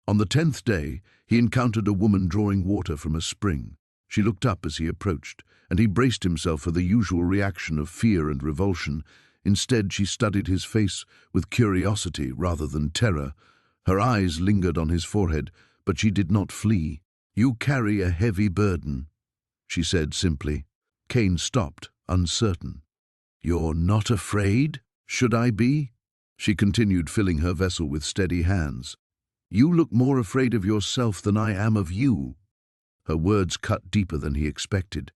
On the 10th day, he encountered a woman drawing water from a spring. She looked up as he approached, and he braced himself for the usual reaction of fear and revulsion. Instead, she studied his face with curiosity rather than terror. Her eyes lingered on his forehead, but she did not flee. You carry a heavy burden, she said simply. Cain stopped, uncertain. You're not afraid? Should I be? She continued, filling her vessel with steady hands. You look more afraid of yourself than I am of you. Her words cut deeper than he expected.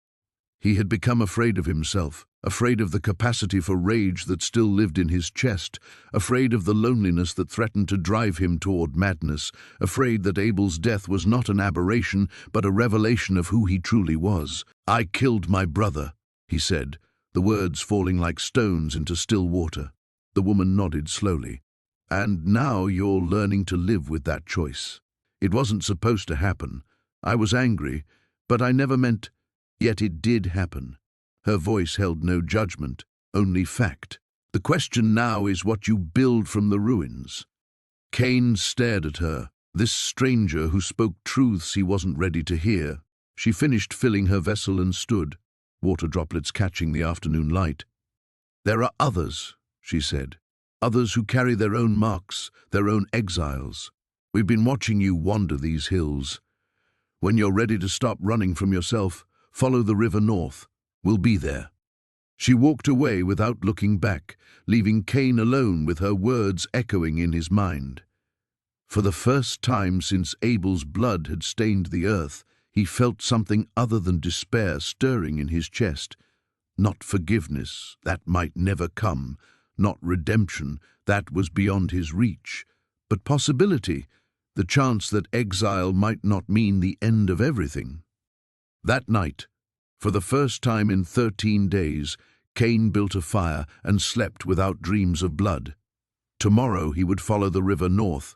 He had become afraid of himself, afraid of the capacity for rage that still lived in his chest, afraid of the loneliness that threatened to drive him toward madness, afraid that Abel's death was not an aberration, but a revelation of who he truly was. I killed my brother, he said, the words falling like stones into still water. The woman nodded slowly. And now you're learning to live with that choice. It wasn't supposed to happen. I was angry, but I never meant... Yet it did happen. Her voice held no judgment, only fact. The question now is what you build from the ruins. Cain stared at her, this stranger who spoke truths he wasn't ready to hear. She finished filling her vessel and stood, water droplets catching the afternoon light. There are others, she said. Others who carry their own marks, their own exiles. We've been watching you wander these hills. When you're ready to stop running from yourself, follow the river north. We'll be there. She walked away without looking back, leaving Cain alone with her words echoing in his mind. For the first time since Abel's blood had stained the earth, he felt something other than despair stirring in his chest. Not forgiveness, that might never come. Not redemption, that was beyond his reach. But possibility, the chance that exile might not mean the end of everything. That night, for the first time in 13 days, Cain built a fire and slept without dreams of blood. Tomorrow he would follow the river north,